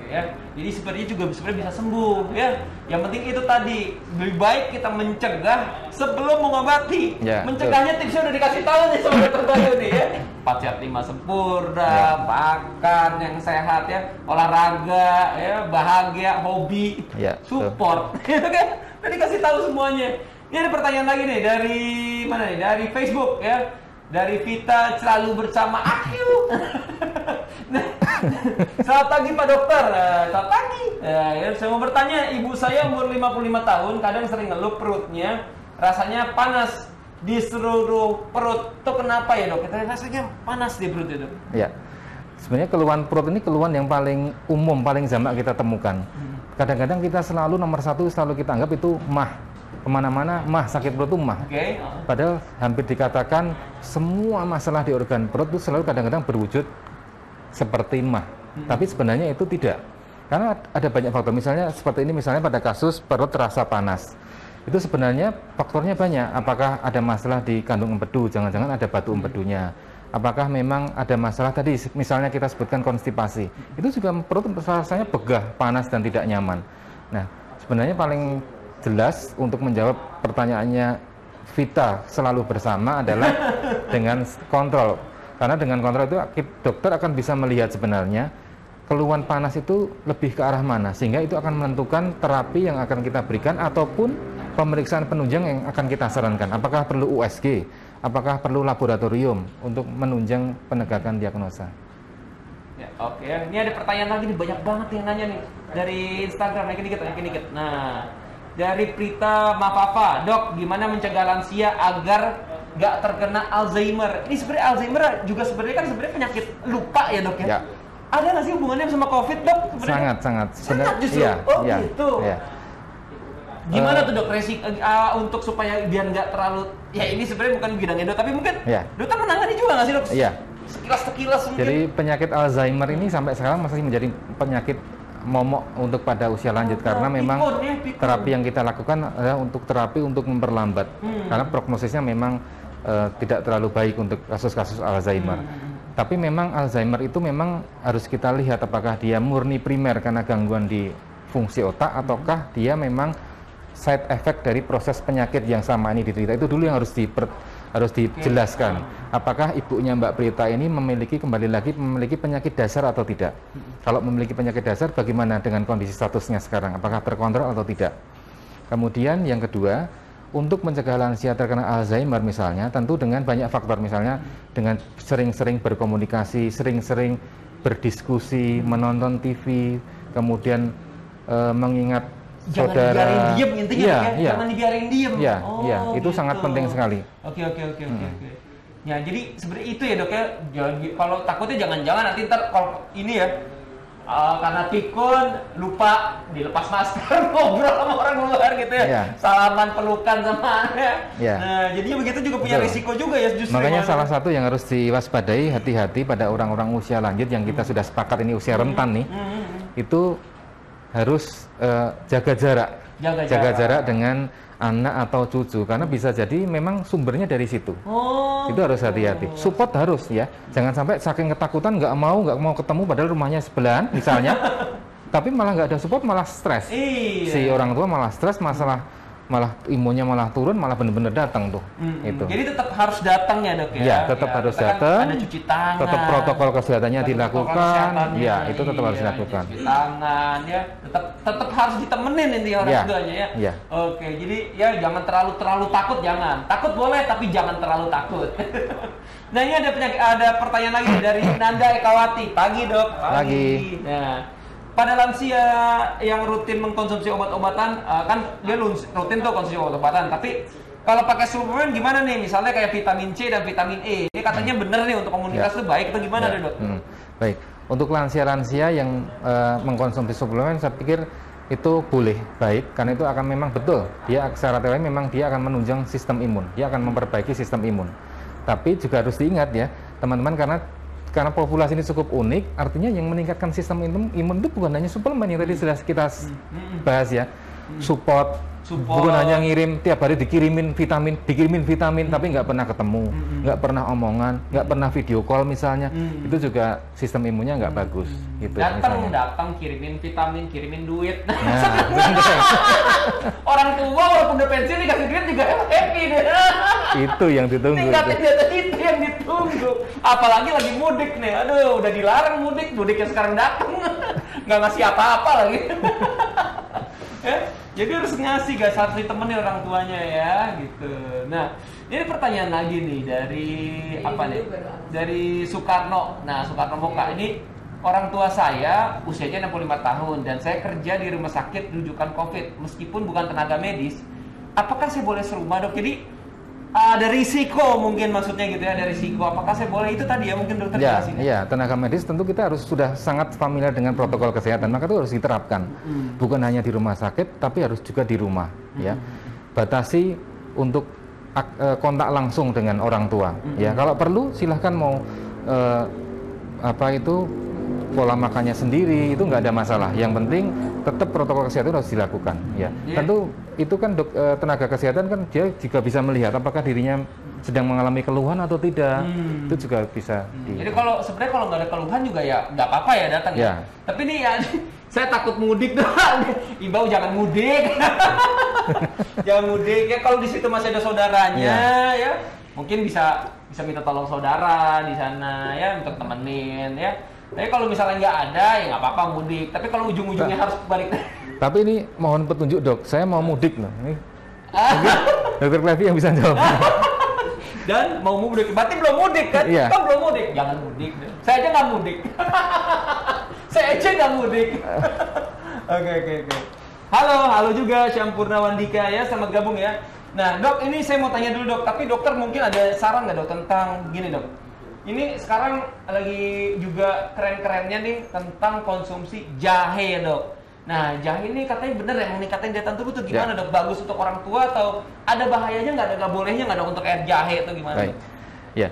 Ya, jadi sebenarnya juga bisa sembuh ya. Yang penting itu tadi, lebih baik kita mencegah sebelum mengobati. Mencegahnya tipsnya udah dikasih tahu nih sama dokter Bayu nih ya. 4 sehat 5 sempurna, makan yang sehat ya, olahraga ya, bahagia, hobi, support. Gitu kan? Udah dikasih tahu semuanya. Ini ada pertanyaan lagi nih dari mana nih? Dari Facebook ya. Dari Vita, selalu bersama Akyu. Selamat pagi Pak Dokter. Selamat pagi. Saya mau bertanya, ibu saya umur 55 tahun, kadang sering ngeluh perutnya, rasanya panas di seluruh perut. Itu kenapa ya dok? Kita rasanya panas di perut itu. Ya, sebenarnya keluhan perut ini keluhan yang paling umum, paling jamak kita temukan. Kadang-kadang kita selalu nomor satu selalu kita anggap itu mah. Kemana-mana mah, sakit perut itu mah. Padahal hampir dikatakan semua masalah di organ perut itu selalu kadang-kadang berwujud seperti mah. Tapi sebenarnya itu tidak. Karena ada banyak faktor. Misalnya seperti ini, misalnya pada kasus perut terasa panas. Itu sebenarnya faktornya banyak. Apakah ada masalah di kandung empedu? Jangan-jangan ada batu empedunya. Apakah memang ada masalah tadi, misalnya kita sebutkan konstipasi. Itu juga perut rasanya begah, panas dan tidak nyaman. Nah, sebenarnya paling jelas untuk menjawab pertanyaannya Vita selalu bersama adalah dengan kontrol. Karena dengan kontrol itu dokter akan bisa melihat sebenarnya keluhan panas itu lebih ke arah mana, sehingga itu akan menentukan terapi yang akan kita berikan ataupun pemeriksaan penunjang yang akan kita sarankan. Apakah perlu USG, apakah perlu laboratorium untuk menunjang penegakan diagnosa. Ya, oke. Ini ada pertanyaan lagi nih, banyak banget yang nanya nih dari Instagram, naikin dikit. Nah, dari Prita Mafafa, dok, gimana mencegah lansia agar nggak terkena Alzheimer? Ini sebenarnya Alzheimer juga sebenarnya penyakit lupa ya dok ya? Ya. Ada nggak sih hubungannya sama COVID dok? Sangat justru. Gitu. Ya. Gimana tuh dok untuk supaya biar nggak terlalu, ya ini sebenarnya bukan bidangnya dok, tapi mungkin dokter menangani juga nggak sih dok? Iya. Sekilas mungkin. Jadi penyakit Alzheimer ini sampai sekarang masih menjadi penyakit momok untuk pada usia lanjut, karena memang terapi yang kita lakukan adalah untuk terapi untuk memperlambat, karena prognosisnya memang tidak terlalu baik untuk kasus-kasus Alzheimer. Tapi memang Alzheimer itu memang harus kita lihat apakah dia murni primer karena gangguan di fungsi otak, ataukah dia memang side effect dari proses penyakit yang sama ini diderita. Itu dulu yang harus dijelaskan. Apakah ibunya Mbak Prita ini memiliki penyakit dasar atau tidak? Kalau memiliki penyakit dasar, bagaimana dengan kondisi statusnya sekarang? Apakah terkontrol atau tidak? Kemudian yang kedua, untuk mencegah lansia terkena Alzheimer misalnya, tentu dengan banyak faktor, misalnya dengan sering-sering berkomunikasi, sering-sering berdiskusi, menonton TV, kemudian mengingat jangan saudara. dibiarin diem intinya Iya, ya, iya. jangan dibiarin diem. Iya, Oh, iya, itu gitu. sangat penting sekali. Oke. Ya, jadi sebenarnya itu ya dok ya. Jadi, kalau takutnya jangan-jangan nanti ntar kalau ini ya karena pikun lupa dilepas masker ngobrol sama orang luar gitu ya. Iya. Salaman pelukan sama Iya. Nah, jadinya begitu juga punya Betul. risiko juga ya justru. Makanya malah. salah satu yang harus diwaspadai, hati-hati pada orang-orang usia lanjut yang kita sudah sepakat ini usia rentan nih, itu harus jaga jarak. Jaga jarak dengan anak atau cucu, karena bisa jadi memang sumbernya dari situ. Oh. Itu harus hati-hati. Support harus ya. Jangan sampai saking ketakutan nggak mau ketemu padahal rumahnya sebelahan misalnya. Tapi malah nggak ada support, malah stres. Iya. Si orang tua malah stres, malah imunnya malah turun, malah bener-bener datang tuh. Itu. Jadi tetap harus datang ya dok ya? Ya, tetap harus kita kan datang. ada cuci tangan. Tetap protokol kesehatannya Protokol dilakukan. kesehatannya, Ya, itu tetap harus iya, dilakukan. Cuci tangan ya, tetap harus ditemenin intinya orang Ya, tuanya ya. ya. Oke, jadi ya jangan terlalu takut, jangan. Takut boleh tapi jangan terlalu takut. Nah, ini ada pertanyaan lagi dari Nanda Ekawati. Pagi, Dok. Pagi. Nah, pada lansia yang rutin mengkonsumsi obat-obatan, kan dia rutin tuh konsumsi obat-obatan, tapi kalau pakai suplemen gimana nih? Misalnya kayak vitamin C dan vitamin E. Ini katanya bener nih untuk komunitas itu baik atau gimana deh, Dok? Baik. Untuk lansia-lansia yang mengkonsumsi suplemen, saya pikir itu boleh baik, karena itu akan memang betul. Dia secara teori memang dia akan menunjang sistem imun. Dia akan memperbaiki sistem imun. Tapi juga harus diingat ya, teman-teman, karena populasi ini cukup unik, artinya yang meningkatkan sistem imun itu bukan hanya suplemen yang tadi sudah kita bahas ya, support, bukan hanya ngirim tiap hari dikirimin vitamin, tapi nggak pernah ketemu, nggak pernah omongan, nggak pernah video call misalnya, itu juga sistem imunnya nggak bagus. Gitu, datang kirimin vitamin, kirimin duit. Nah, orang tua walaupun udah pensiun dikasih duit juga happy deh. itu yang ditunggu. Tingkatin data itu yang ditunggu. Apalagi lagi mudik nih. Aduh, udah dilarang mudiknya sekarang datang. Nggak ngasih apa-apa lagi. Ya, jadi harus ngasih guys, harus ditemenin orang tuanya ya, gitu. Nah, ini pertanyaan lagi nih dari apa nih? Dari Soekarno. Nah, Soekarno Moka ini orang tua saya usianya 65 tahun dan saya kerja di rumah sakit rujukan COVID meskipun bukan tenaga medis. Apakah saya boleh serumah, Dok? Jadi ada risiko mungkin maksudnya gitu ya, ada risiko. Apakah saya boleh itu tadi ya mungkin dokter jelasin? Ya, tenaga medis tentu kita harus sudah sangat familiar dengan protokol kesehatan, maka itu harus diterapkan. Bukan hanya di rumah sakit, tapi harus juga di rumah. Ya, batasi untuk kontak langsung dengan orang tua. Ya, kalau perlu silahkan mau pola makannya sendiri itu nggak ada masalah. Yang penting tetap protokol kesehatan harus dilakukan. Ya, tentu itu kan tenaga kesehatan kan dia juga bisa melihat apakah dirinya sedang mengalami keluhan atau tidak. Itu juga bisa. Jadi sebenarnya kalau nggak ada keluhan juga ya nggak apa-apa ya datang ya. Tapi nih ya saya takut mudik doang. Imbau jangan mudik. Jangan mudik ya, kalau di situ masih ada saudaranya ya. Mungkin bisa minta tolong saudara di sana ya untuk temenin ya. Tapi kalau misalnya nggak ada ya nggak apa-apa mudik. Tapi kalau ujung-ujungnya harus balik. Tapi ini mohon petunjuk, Dok. Saya mau mudik loh. Ini mungkin Dokter Clevi yang bisa jawab. Dan mau mudik, berarti belum mudik kan? Iya. Kan belum mudik. Jangan mudik. Saya aja nggak mudik. Saya aja nggak mudik. Oke. Halo juga Syampurna Wandika ya, selamat gabung ya. Nah, Dok, ini saya mau tanya dulu, Dok. Tapi dokter mungkin ada saran nggak, Dok, tentang gini, Dok. Ini sekarang lagi juga keren-kerennya nih tentang konsumsi jahe, Dok. Nah, jahe ini katanya bener ya, meningkatkan daya tahan tubuh tuh gimana, Dok? Bagus untuk orang tua atau ada bahayanya nggak bolehnya nggak, Dok, untuk air jahe itu gimana? Baik. Ya,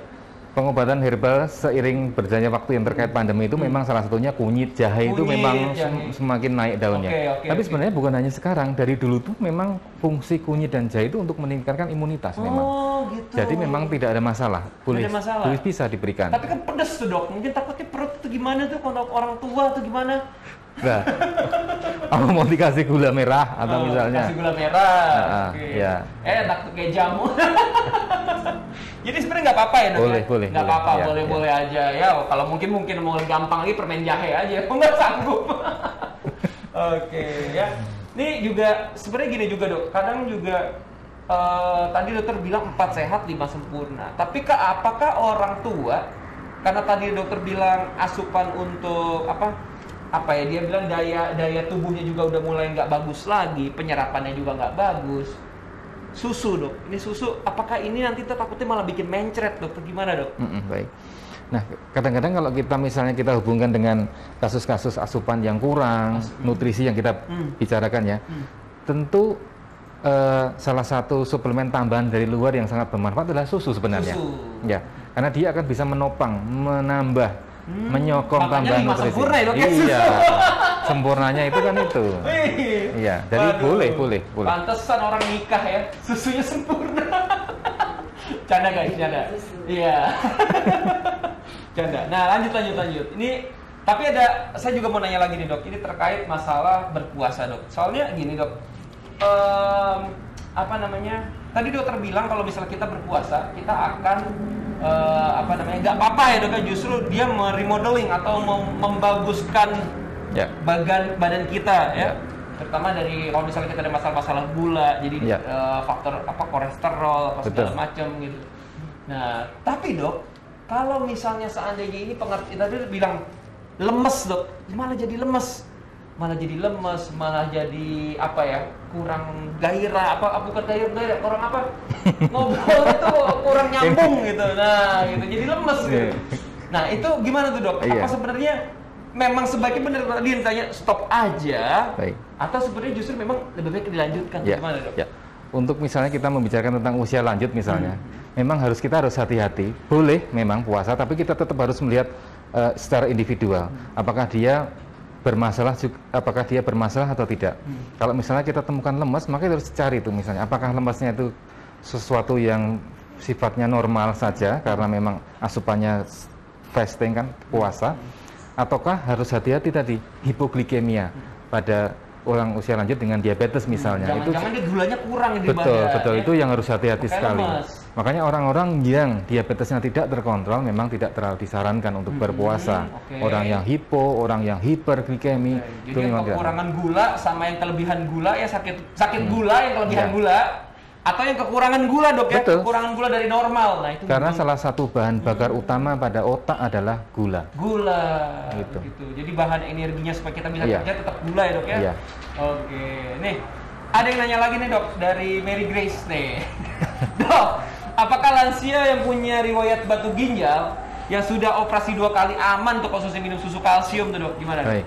pengobatan herbal seiring berjalannya waktu yang terkait pandemi itu memang salah satunya kunyit jahe itu memang semakin naik daunnya. Tapi sebenarnya bukan hanya sekarang, dari dulu tuh memang fungsi kunyit dan jahe itu untuk meningkatkan imunitas memang. Gitu. Jadi memang tidak ada masalah, boleh bisa diberikan. Tapi kan pedas tuh, Dok. Mungkin takutnya perut itu gimana tuh kalau orang tua tuh gimana? Nah, aku mau dikasih gula merah atau misalnya kasih gula merah. Ya. Enak tuh kayak jamu. Jadi sebenarnya nggak apa-apa ya, Dok? Boleh. Nggak apa-apa, boleh aja ya. Kalau mungkin mau gampang lagi permen jahe aja. Aku nggak sanggup. Oke, ya. Ini juga sebenarnya gini juga, Dok. Kadang juga tadi dokter bilang 4 sehat 5 sempurna. Tapi apakah orang tua karena tadi dokter bilang asupan untuk apa ya, dia bilang daya tubuhnya juga udah mulai nggak bagus lagi, penyerapannya juga nggak bagus. Susu dok, ini susu apakah ini nanti takutnya malah bikin mencret dokter, gimana dok? Baik. Nah, kadang-kadang kalau kita misalnya kita hubungkan dengan kasus-kasus asupan yang kurang, nutrisi yang kita bicarakan ya, tentu salah satu suplemen tambahan dari luar yang sangat bermanfaat adalah susu sebenarnya. Ya, karena dia akan bisa menopang, menambah, menyokong tambahan nutrisi. Sempurna ya dok? Iya, sempurnanya itu kan itu. Iya, jadi boleh. Pantesan orang nikah ya, susunya sempurna. Canda guys, canda. Iya. Canda. Nah, lanjut. Ini tapi saya juga mau nanya lagi nih dok. Ini terkait masalah berpuasa dok. Soalnya gini dok, tadi dokter bilang kalau misalnya kita berpuasa, kita akan nggak apa-apa ya dok, justru dia meremodeling atau membaguskan badan kita ya. Terutama dari kalau misalnya kita ada masalah gula, jadi faktor kolesterol segala macam gitu. Nah, tapi dok, kalau misalnya seandainya ini pengertian tadi bilang lemes dok, malah jadi lemes, malah jadi kurang gairah, bukan gairah, kurang ngobrol itu kurang nyambung gitu. Nah, gitu jadi lemes gitu. Nah, itu gimana tuh dok? Apa sebenarnya memang sebaiknya benar tadi ditanya stop aja, atau sebenarnya justru memang lebih baik dilanjutkan? Gimana dok? Untuk misalnya kita membicarakan tentang usia lanjut misalnya, memang kita harus hati-hati. Boleh memang puasa, tapi kita tetap harus melihat secara individual. Apakah dia bermasalah atau tidak. Kalau misalnya kita temukan lemas, maka kita harus cari itu misalnya, apakah lemasnya itu sesuatu yang sifatnya normal saja karena memang asupannya fasting kan, puasa, ataukah harus hati-hati tadi hipoglikemia pada orang usia lanjut dengan diabetes misalnya. Jangan-jangan dia gulanya kurang di badan. Betul, itu yang harus hati-hati sekali. Makanya orang-orang yang diabetesnya tidak terkontrol memang tidak terlalu disarankan untuk berpuasa. Orang yang hipo, orang yang hiperglikemi, itu memang kekurangan gula sama yang kelebihan gula ya, sakit gula yang kelebihan gula, atau yang kekurangan gula dok ya, kekurangan gula dari normal. Nah, itu karena salah satu bahan bakar utama pada otak adalah gula. Gitu. Jadi bahan energinya supaya kita bisa kerja tetap gula ya dok ya. Oke, nih ada yang nanya lagi nih dok dari Mary Grace nih. Dok, apakah lansia yang punya riwayat batu ginjal yang sudah operasi 2 kali aman untuk konsumsi minum susu kalsium tuh dok? Gimana? Baik.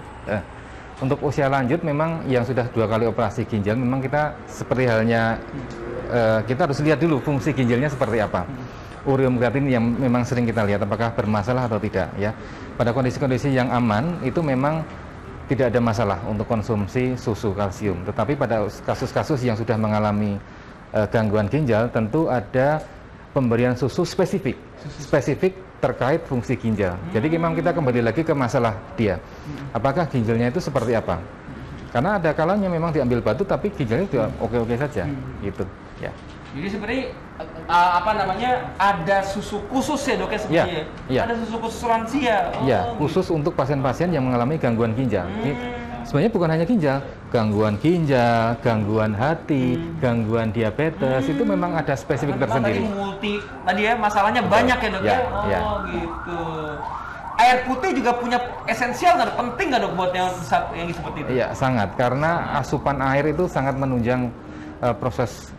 Untuk usia lanjut memang yang sudah 2 kali operasi ginjal memang kita seperti halnya kita harus lihat dulu fungsi ginjalnya seperti apa. Urium kreatin yang memang sering kita lihat apakah bermasalah atau tidak ya. Pada kondisi-kondisi yang aman itu memang tidak ada masalah untuk konsumsi susu kalsium. Tetapi pada kasus-kasus yang sudah mengalami gangguan ginjal tentu ada pemberian susu spesifik terkait fungsi ginjal. Jadi memang kita kembali lagi ke masalah dia. Apakah ginjalnya itu seperti apa? Karena ada kalanya memang diambil batu tapi ginjalnya juga oke-oke saja gitu. Ya. Jadi sebenarnya ada susu khusus ya dok ya sebenarnya. Ada susu khusus lansia. Khusus untuk pasien-pasien yang mengalami gangguan ginjal. Sebenarnya bukan hanya ginjal, gangguan hati, gangguan diabetes itu memang ada spesifik tersendiri. Tadi ya masalahnya banyak ya dok ya. Gitu. Air putih juga punya esensial nggak, penting nggak dok buat yang seperti itu? Iya sangat, karena asupan air itu sangat menunjang proses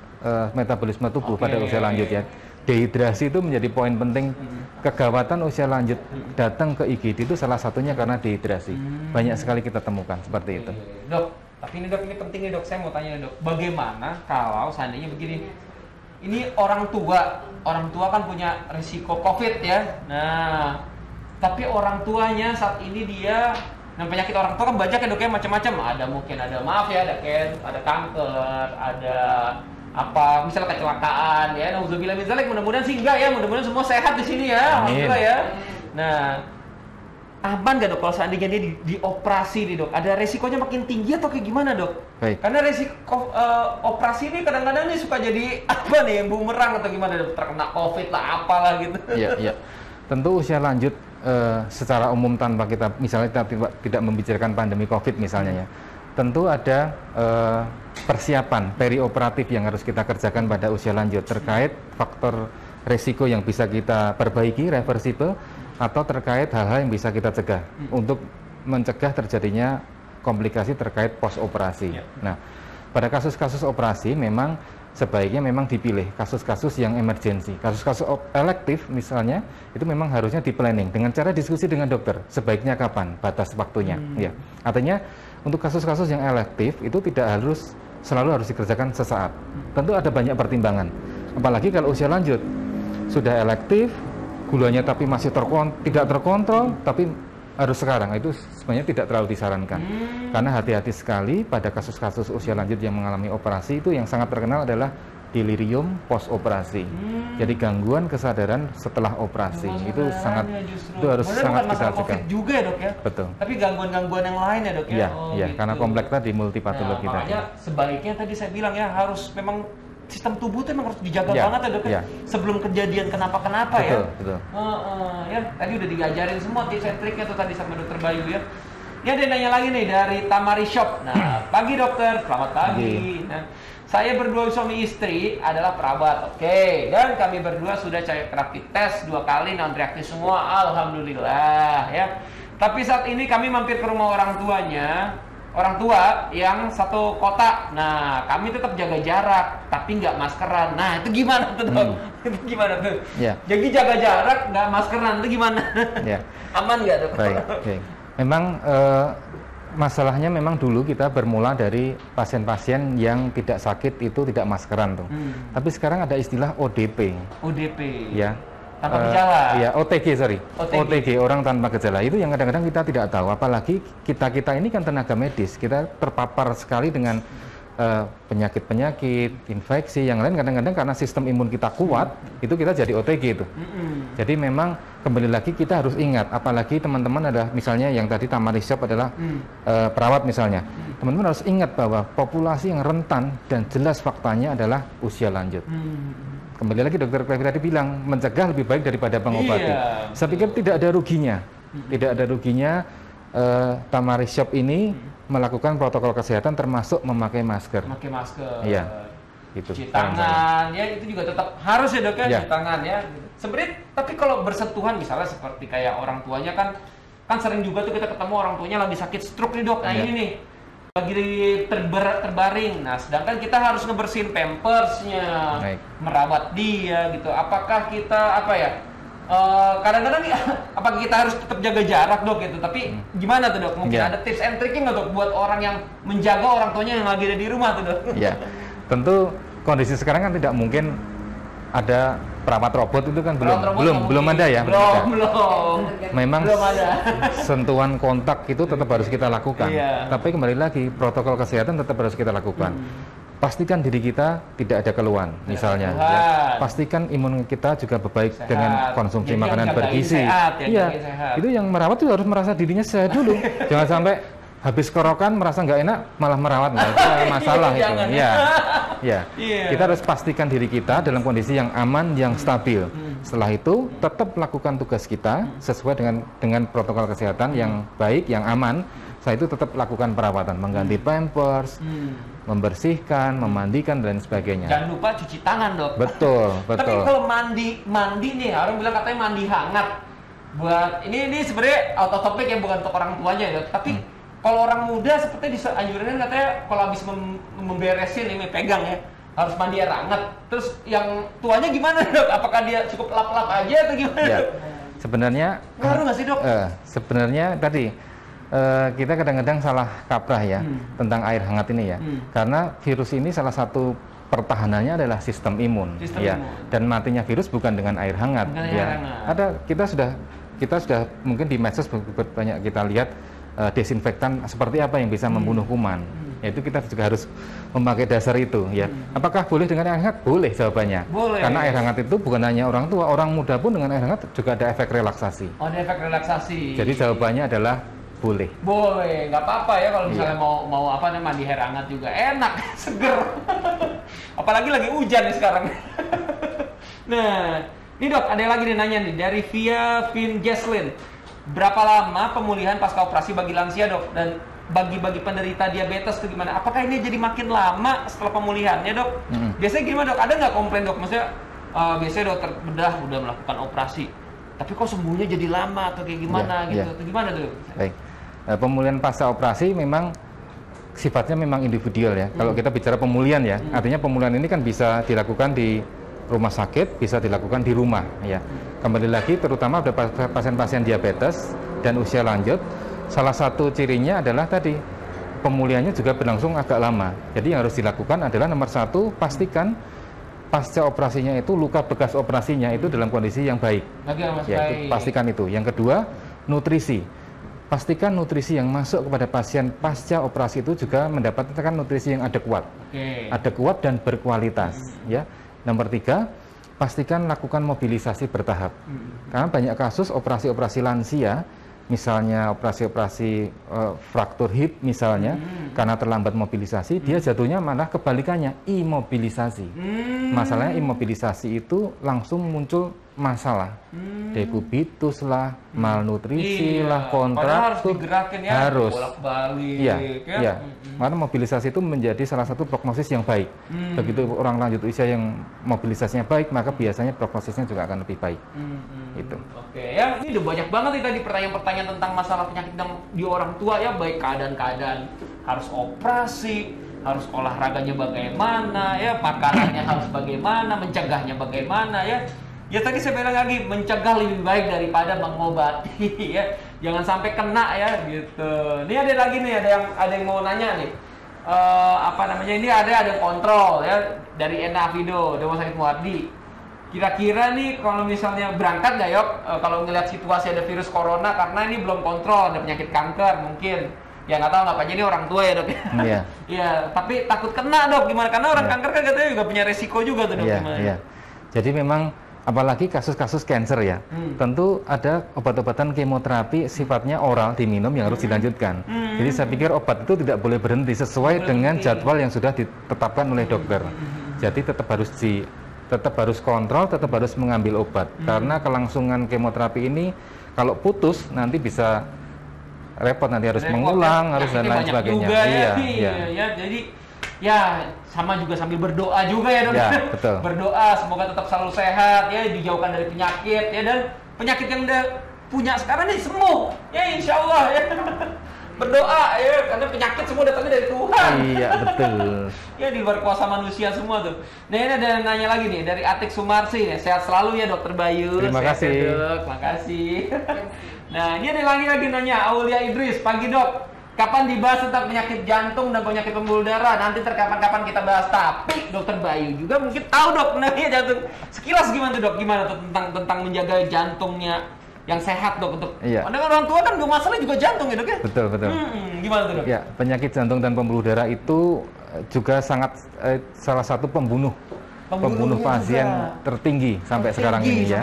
metabolisme tubuh pada usia lanjut ya. Dehidrasi itu menjadi poin penting. Kegawatan usia lanjut datang ke IGD itu salah satunya karena dehidrasi. Banyak sekali kita temukan seperti itu. Dok, tapi ini penting nih dok, saya mau tanya dok, bagaimana kalau seandainya begini, ini orang tua kan punya risiko COVID ya. Nah, tapi orang tuanya saat ini dia, penyakit orang tua kan banyak ya dok ya, macam-macam. Ada ada kanker, ada misalnya kecelakaan ya, nauzubillah min dzalik, mudah-mudahan sih enggak ya, mudah-mudahan semua sehat di sini ya, alhamdulillah ya. Nah, aman nggak dok kalau seandainya dia dioperasi nih dok? Ada resikonya makin tinggi atau kayak gimana dok? Baik. Karena resiko operasi ini kadang-kadang nih suka jadi bumerang atau gimana dok? Terkena COVID lah apalah gitu. Iya. Tentu usia lanjut secara umum tanpa kita misalnya kita tidak membicarakan pandemi COVID misalnya ya. Tentu ada persiapan perioperatif yang harus kita kerjakan pada usia lanjut terkait faktor resiko yang bisa kita perbaiki, reversible, atau terkait hal-hal yang bisa kita cegah untuk mencegah terjadinya komplikasi terkait pos operasi. Nah, pada kasus-kasus operasi memang sebaiknya memang dipilih kasus-kasus yang emergensi. Kasus-kasus elektif misalnya itu memang harusnya di-planning dengan cara diskusi dengan dokter. Sebaiknya kapan, batas waktunya. Ya. Artinya untuk kasus-kasus yang elektif itu tidak selalu harus dikerjakan sesaat. Tentu ada banyak pertimbangan. Apalagi kalau usia lanjut, sudah elektif, gulanya tapi masih tidak terkontrol, tapi harus sekarang, itu sebenarnya tidak terlalu disarankan. Karena hati-hati sekali pada kasus-kasus usia lanjut yang mengalami operasi itu yang sangat terkenal adalah delirium post operasi. Jadi gangguan kesadaran setelah operasi itu harus sangat kita cegah juga ya dok ya. Betul. Tapi gangguan-gangguan yang lain ya dok ya. Iya, iya, gitu. karena kompleks tadi multipatologi tadi. Makanya sebaiknya tadi saya bilang ya harus memang sistem tubuh itu memang harus dijaga banget ya dok ya. Sebelum kejadian kenapa-kenapa ya. Betul. Ya tadi udah diajarin semua tips and triknya tuh tadi sama dokter Bayu ya. Ya ada yang nanya lagi nih dari Tamari Shop. Nah, pagi dokter, selamat pagi. Nah, saya berdua suami istri adalah perawat, oke. Dan kami berdua sudah cek rapid test 2 kali, non reaktif semua, alhamdulillah ya. Tapi saat ini kami mampir ke rumah orang tua yang satu kota. Nah, kami tetap jaga jarak, tapi nggak maskeran. Nah, itu gimana tuh dok? Itu gimana tuh? Ya. Jadi jaga jarak, nggak maskeran, itu gimana? Ya. Aman nggak dok? Baik. Okay. Memang masalahnya memang dulu kita bermula dari pasien-pasien yang tidak sakit itu tidak maskeran tuh. Tapi sekarang ada istilah ODP. ODP. Ya. Tanpa gejala. Ya, OTG, orang tanpa gejala. Itu yang kadang-kadang kita tidak tahu. Apalagi kita ini kan tenaga medis, kita terpapar sekali dengan penyakit-penyakit, infeksi yang lain. Kadang-kadang karena sistem imun kita kuat, itu kita jadi OTG itu. Jadi memang kembali lagi kita harus ingat, apalagi teman-teman ada misalnya yang tadi Tamari Shop adalah perawat misalnya. Teman-teman harus ingat bahwa populasi yang rentan dan jelas faktanya adalah usia lanjut. Kembali lagi dokter Clevi tadi bilang mencegah lebih baik daripada mengobati. Saya pikir tidak ada ruginya. Tidak ada ruginya Tamari Shop ini melakukan protokol kesehatan termasuk memakai masker. Memakai masker. Iya. Gitu. Cuci tangan ya itu juga tetap harus ya dok ya, cuci tangan ya. Sebenarnya tapi kalau bersentuhan misalnya seperti kayak orang tuanya kan sering juga tuh kita ketemu orang tuanya lagi sakit stroke nih dok. Nah ini nih lagi terbaring. Nah sedangkan kita harus ngebersihin pampersnya, merawat dia gitu. Apakah kita kadang-kadang apakah kita harus tetap jaga jarak dok gitu, tapi gimana tuh dok? Mungkin ada tips and triknya nggak dok buat orang yang menjaga orang tuanya yang lagi ada di rumah tuh dok? Ya, tentu kondisi sekarang kan tidak mungkin ada perawat robot itu kan belum ada ya. Belum. Memang belum ada. Sentuhan kontak itu tetap harus kita lakukan. Tapi kembali lagi protokol kesehatan tetap harus kita lakukan. Pastikan diri kita tidak ada keluhan, misalnya. Ya. Pastikan imun kita juga baik dengan konsumsi makanan bergizi. Iya, itu yang merawat itu harus merasa dirinya sehat dulu. Jangan sampai habis korokan merasa nggak enak malah merawat, itu masalah itu. Ya. Kita harus pastikan diri kita dalam kondisi yang aman, yang stabil. Setelah itu tetap lakukan tugas kita sesuai dengan protokol kesehatan yang baik, yang aman. Setelah itu tetap lakukan perawatan, mengganti pampers, membersihkan, memandikan dan sebagainya. Jangan lupa cuci tangan dok. Betul. Tapi kalau mandi nih, orang bilang katanya mandi hangat. Buat ini sebenarnya out of topic yang bukan untuk orang tuanya ya, tapi kalau orang muda seperti dianjurin katanya kalau habis memberesin ini pegang ya harus mandi air hangat. Terus yang tuanya gimana dok? Apakah dia cukup lap-lap aja atau gimana? Ya, sebenarnya ngaruh nggak sih dok? Sebenarnya tadi kita kadang-kadang salah kaprah ya tentang air hangat ini ya, karena virus ini salah satu pertahanannya adalah sistem imun. Dan matinya virus bukan dengan air hangat. Ada kita sudah mungkin di medsos banyak kita lihat desinfektan seperti apa yang bisa membunuh kuman. Yaitu kita juga harus memakai dasar itu ya. Apakah boleh dengan air hangat? Boleh jawabannya. Boleh. Karena air hangat itu bukan hanya orang tua, orang muda pun dengan air hangat juga ada efek relaksasi. Oh, ada efek relaksasi. Jadi jawabannya adalah boleh, nggak apa-apa ya kalau misalnya mau mandi air hangat juga enak, seger. Apalagi lagi hujan nih sekarang. Nah, ini dok ada lagi nih nanya nih dari Via Vin Jaslyn. Berapa lama pemulihan pasca operasi bagi lansia dok? Dan bagi penderita diabetes itu gimana? Apakah ini jadi makin lama setelah pemulihannya dok? Biasanya gimana dok? Ada nggak komplain dok? Maksudnya biasanya dokter bedah udah melakukan operasi tapi kok sembuhnya jadi lama atau kayak gimana gitu. Itu gimana tuh? Baik. Pemulihan pasca operasi memang sifatnya memang individual ya. Kalau kita bicara pemulihan ya, artinya pemulihan ini kan bisa dilakukan di rumah sakit, bisa dilakukan di rumah ya. Kembali lagi terutama pada pasien-pasien diabetes dan usia lanjut, salah satu cirinya adalah tadi pemulihannya juga berlangsung agak lama. Jadi yang harus dilakukan adalah nomor satu, pastikan pasca operasinya itu luka bekas operasinya itu dalam kondisi yang baik. Ya, pastikan itu. Yang kedua, nutrisi. Pastikan nutrisi yang masuk kepada pasien pasca operasi itu juga mendapatkan nutrisi yang adekuat, adekuat dan berkualitas. Ya. Nomor tiga, pastikan lakukan mobilisasi bertahap. Karena banyak kasus operasi-operasi lansia, misalnya operasi-operasi fraktur hip misalnya, karena terlambat mobilisasi, dia jatuhnya malah kebalikannya, imobilisasi. Masalahnya imobilisasi itu langsung muncul masalah, dekubitus lah, malnutrisi lah, kontraktur, harus bolak-balik. Ya. Karena mobilisasi itu menjadi salah satu prognosis yang baik. Begitu orang lanjut usia yang mobilisasinya baik, maka biasanya prognosisnya juga akan lebih baik. Itu. Oke, ya ini udah banyak banget nih tadi pertanyaan-pertanyaan tentang masalah penyakit di orang tua ya, baik keadaan-keadaan harus operasi, harus olahraganya bagaimana, ya makanannya harus bagaimana, mencegahnya bagaimana ya. Ya tadi saya bilang lagi, mencegah lebih baik daripada mengobati ya. Jangan sampai kena ya gitu. Ini ada lagi nih, ada yang mau nanya nih. Ini ada yang kontrol ya dari Ena Afido, Rumah Sakit Muardi. Kira-kira nih kalau misalnya berangkat nggak Yok, kalau ngelihat situasi ada virus corona karena ini belum kontrol, ada penyakit kanker mungkin. Ya nggak tahu ngapain ini orang tua ya Dok. Iya. Iya, tapi takut kena Dok. Gimana? Karena orang kanker kan katanya juga punya resiko juga tuh Dok. Iya. Jadi memang apalagi kasus-kasus cancer ya, tentu ada obat-obatan kemoterapi sifatnya oral diminum yang harus dilanjutkan. Jadi saya pikir obat itu tidak boleh berhenti sesuai dengan jadwal yang sudah ditetapkan oleh dokter. Jadi tetap harus kontrol, tetap harus mengambil obat. Karena kelangsungan kemoterapi ini kalau putus nanti bisa repot, nanti harus mengulang, harus dan lain sebagainya. Iya. Jadi ya sama juga sambil berdoa juga ya Dok. Ya, betul. Berdoa semoga tetap selalu sehat ya, dijauhkan dari penyakit ya, dan penyakit yang udah punya sekarang ini sembuh ya insya Allah ya. Berdoa ya, karena penyakit semua datangnya dari Tuhan. Iya betul. Ya di luar kuasa manusia semua tuh. Nah ini ada yang nanya lagi nih dari Atik Sumarsi nih. Sehat selalu ya Dokter Bayu. Terima kasih. Dok. Makasih. Nah ini ada lagi nanya Aulia Idris. Pagi Dok. Kapan dibahas tentang penyakit jantung dan penyakit pembuluh darah? Nanti terkapan-kapan kita bahas. Tapi Dokter Bayu juga mungkin tahu Dok penyakit jantung. Sekilas gimana tuh Dok? Gimana tuh tentang menjaga jantungnya yang sehat Dok untuk? Karena orang tua kan juga masalah juga jantung ya Dok ya? Betul. Gimana tuh Dok? Ya, penyakit jantung dan pembuluh darah itu juga sangat salah satu pembunuh pasien juga tertinggi sampai sekarang ini ya.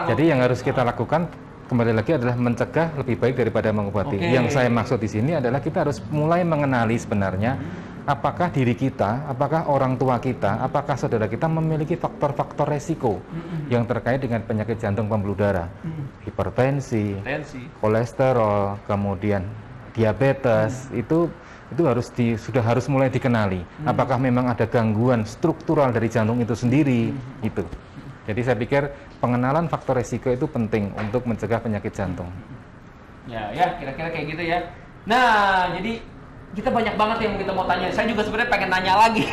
Jadi yang harus kita lakukan kembali lagi adalah mencegah lebih baik daripada mengobati. Yang saya maksud di sini adalah kita harus mulai mengenali sebenarnya apakah diri kita, apakah orang tua kita, apakah saudara kita memiliki faktor-faktor resiko yang terkait dengan penyakit jantung pembuluh darah, hipertensi, kolesterol, kemudian diabetes, itu sudah harus mulai dikenali. Apakah memang ada gangguan struktural dari jantung itu sendiri, itu. Jadi saya pikir pengenalan faktor resiko itu penting untuk mencegah penyakit jantung. Ya, kira-kira kayak gitu ya. Nah, jadi kita banyak banget yang kita mau tanya. Saya juga sebenarnya pengen nanya lagi.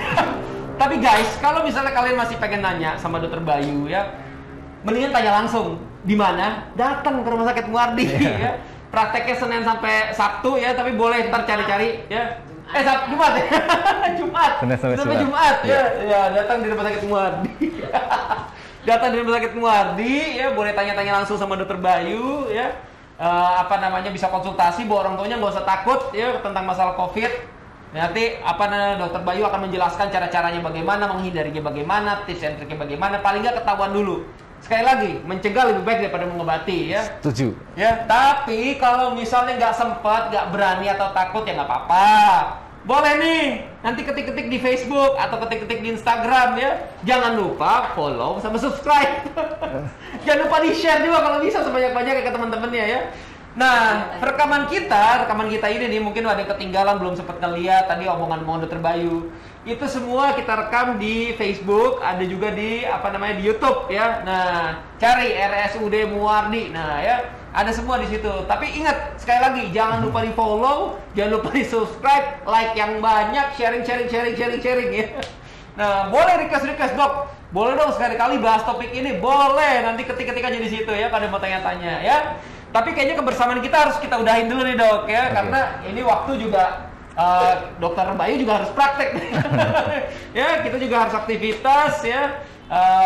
Tapi guys, kalau misalnya kalian masih pengen nanya sama Dokter Bayu ya, mendingan tanya langsung. Di mana? Datang ke Rumah Sakit Muardi ya. Prakteknya Senin sampai Sabtu ya, tapi boleh ntar cari-cari ya. Jumat ya. Jumat. Sampai Jumat ya. Ya, datang di Rumah Sakit Muardi. Datang di Rumah Sakit Muardi ya, boleh tanya-tanya langsung sama Dokter Bayu ya. Bisa konsultasi, bawa orang tuanya nggak usah takut ya tentang masalah COVID. Nanti Dokter Bayu akan menjelaskan cara-caranya bagaimana, menghindarinya bagaimana, tips and triknya bagaimana, paling nggak ketahuan dulu. Sekali lagi, mencegah lebih baik daripada mengobati ya. Setuju. Ya, tapi kalau misalnya nggak sempat, nggak berani atau takut ya nggak apa-apa. Boleh nih, nanti ketik-ketik di Facebook atau ketik-ketik di Instagram ya. Jangan lupa follow sama subscribe. Jangan lupa di-share juga kalau bisa sebanyak-banyaknya ke teman-temannya ya. Nah, rekaman kita ini nih mungkin ada yang ketinggalan belum sempat ngeliat tadi omongan-omongan Dr. Bayu. Itu semua kita rekam di Facebook, ada juga di di YouTube ya. Nah, cari RSUD Muwardi. Nah, ya, ada semua di situ. Tapi ingat sekali lagi jangan lupa di-follow, jangan lupa di-subscribe, like yang banyak, sharing ya. Nah, boleh request Dok. Boleh dong sekali-kali bahas topik ini, boleh. Nanti ketik aja di situ ya kalau mau tanya-tanya ya. Tapi kayaknya kebersamaan kita harus kita udahin dulu nih Dok ya, karena ini waktu juga Dokter Bayu juga harus praktek. Ya, kita juga harus aktivitas ya.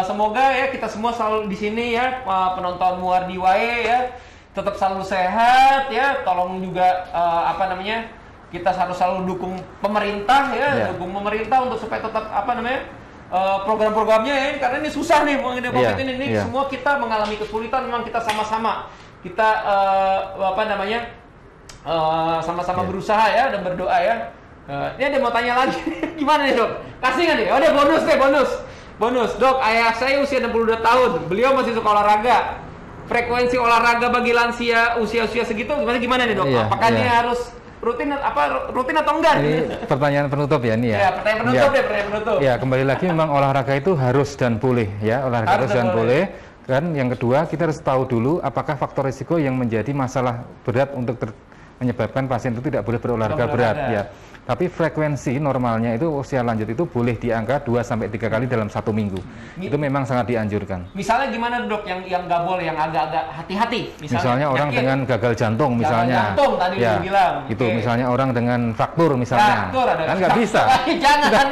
Semoga ya kita semua selalu di sini ya, penonton Muwardi Wae ya, tetap selalu sehat ya. Tolong juga kita harus selalu dukung pemerintah ya, dukung pemerintah untuk supaya tetap program-programnya ya, karena ini susah nih mengenai COVID ini semua kita mengalami kesulitan, memang kita sama-sama kita sama-sama berusaha ya dan berdoa ya. Ini ada mau tanya lagi. Gimana nih Dok? Kasih nggak nih? Oh deh bonus Dok, ayah saya usia 62 tahun, beliau masih suka olahraga. Frekuensi olahraga bagi lansia usia segitu gimana nih Dok? Apakah ini harus rutin atau enggak? Ini pertanyaan penutup ya ini ya. Ya, pertanyaan penutup. Ya, kembali lagi memang olahraga itu harus dan boleh ya, olahraga harus dan boleh. Dan yang kedua, kita harus tahu dulu apakah faktor risiko yang menjadi masalah berat untuk menyebabkan pasien itu tidak boleh berolahraga berat ya. Tapi frekuensi normalnya itu usia lanjut itu boleh di angka 2-3 kali dalam 1 minggu. Itu memang sangat dianjurkan. Misalnya gimana Dok yang nggak boleh, yang agak-agak hati-hati? Misalnya orang dengan gagal jantung misalnya. Gagal jantung tadi ya, bilang. Itu misalnya orang dengan fraktur misalnya. Fraktur ada. Kan nggak bisa. Jangan.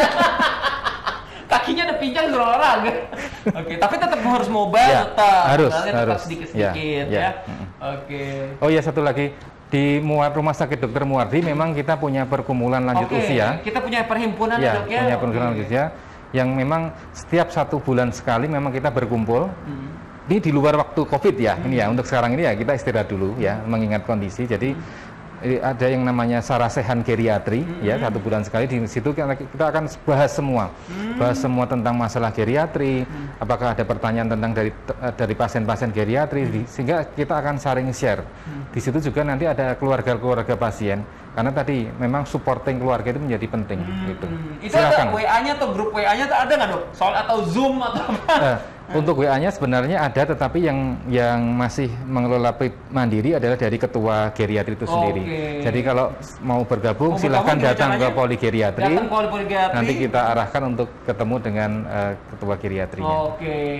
Kakinya ada pinjang olahraga. Oke, tapi tetap harus mobile ya, tetap sedikit-sedikit ya. Oke. Oh ya, satu lagi. Di Rumah Sakit Dr. Muwardi memang kita punya perkumpulan lanjut usia. Kita punya perhimpunan ya, Dok ya. Punya perkumpulan lanjut usia yang memang setiap 1 bulan sekali memang kita berkumpul. Ini di luar waktu COVID ya. Ini ya untuk sekarang ini ya kita istirahat dulu ya, mengingat kondisi. Jadi ada yang namanya Sarasehan Geriatri ya, 1 bulan sekali. Di situ kita akan bahas semua tentang masalah geriatri. Apakah ada pertanyaan tentang dari pasien-pasien geriatri, sehingga kita akan saling share. Di situ juga nanti ada keluarga pasien, karena tadi memang supporting keluarga itu menjadi penting gitu. Itu ada WA-nya atau grup WA-nya ada nggak Dok? Soal atau Zoom atau apa? Untuk WA-nya sebenarnya ada, tetapi yang masih mengelola mandiri adalah dari ketua geriatri itu sendiri. Jadi kalau mau bergabung silahkan datang ke poligeriatri. Nanti kita arahkan untuk ketemu dengan ketua geriatrinya.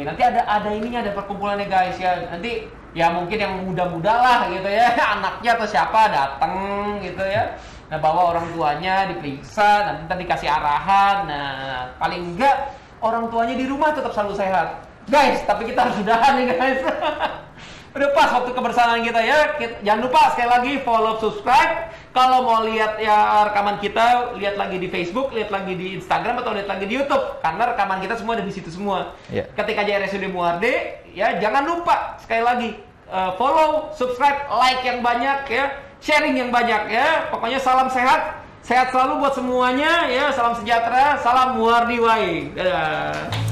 Nanti ada perkumpulannya guys ya. Nanti ya mungkin yang muda-muda lah gitu ya, anaknya atau siapa datang gitu ya. Nah, bawa orang tuanya diperiksa, nanti dikasih arahan. Nah, paling enggak orang tuanya di rumah tetap selalu sehat. Guys, tapi kita harus udahan nih guys. Udah pas waktu kebersamaan kita ya. Jangan lupa sekali lagi follow, subscribe. Kalau mau lihat ya rekaman kita, lihat lagi di Facebook, lihat lagi di Instagram, atau lihat lagi di YouTube. Karena rekaman kita semua ada di situ semua. Ketik aja RSUD Muwardi, ya jangan lupa sekali lagi follow, subscribe, like yang banyak ya, sharing yang banyak ya. Pokoknya salam sehat, sehat selalu buat semuanya ya. Salam sejahtera, salam Muwardi Wae. Dadah.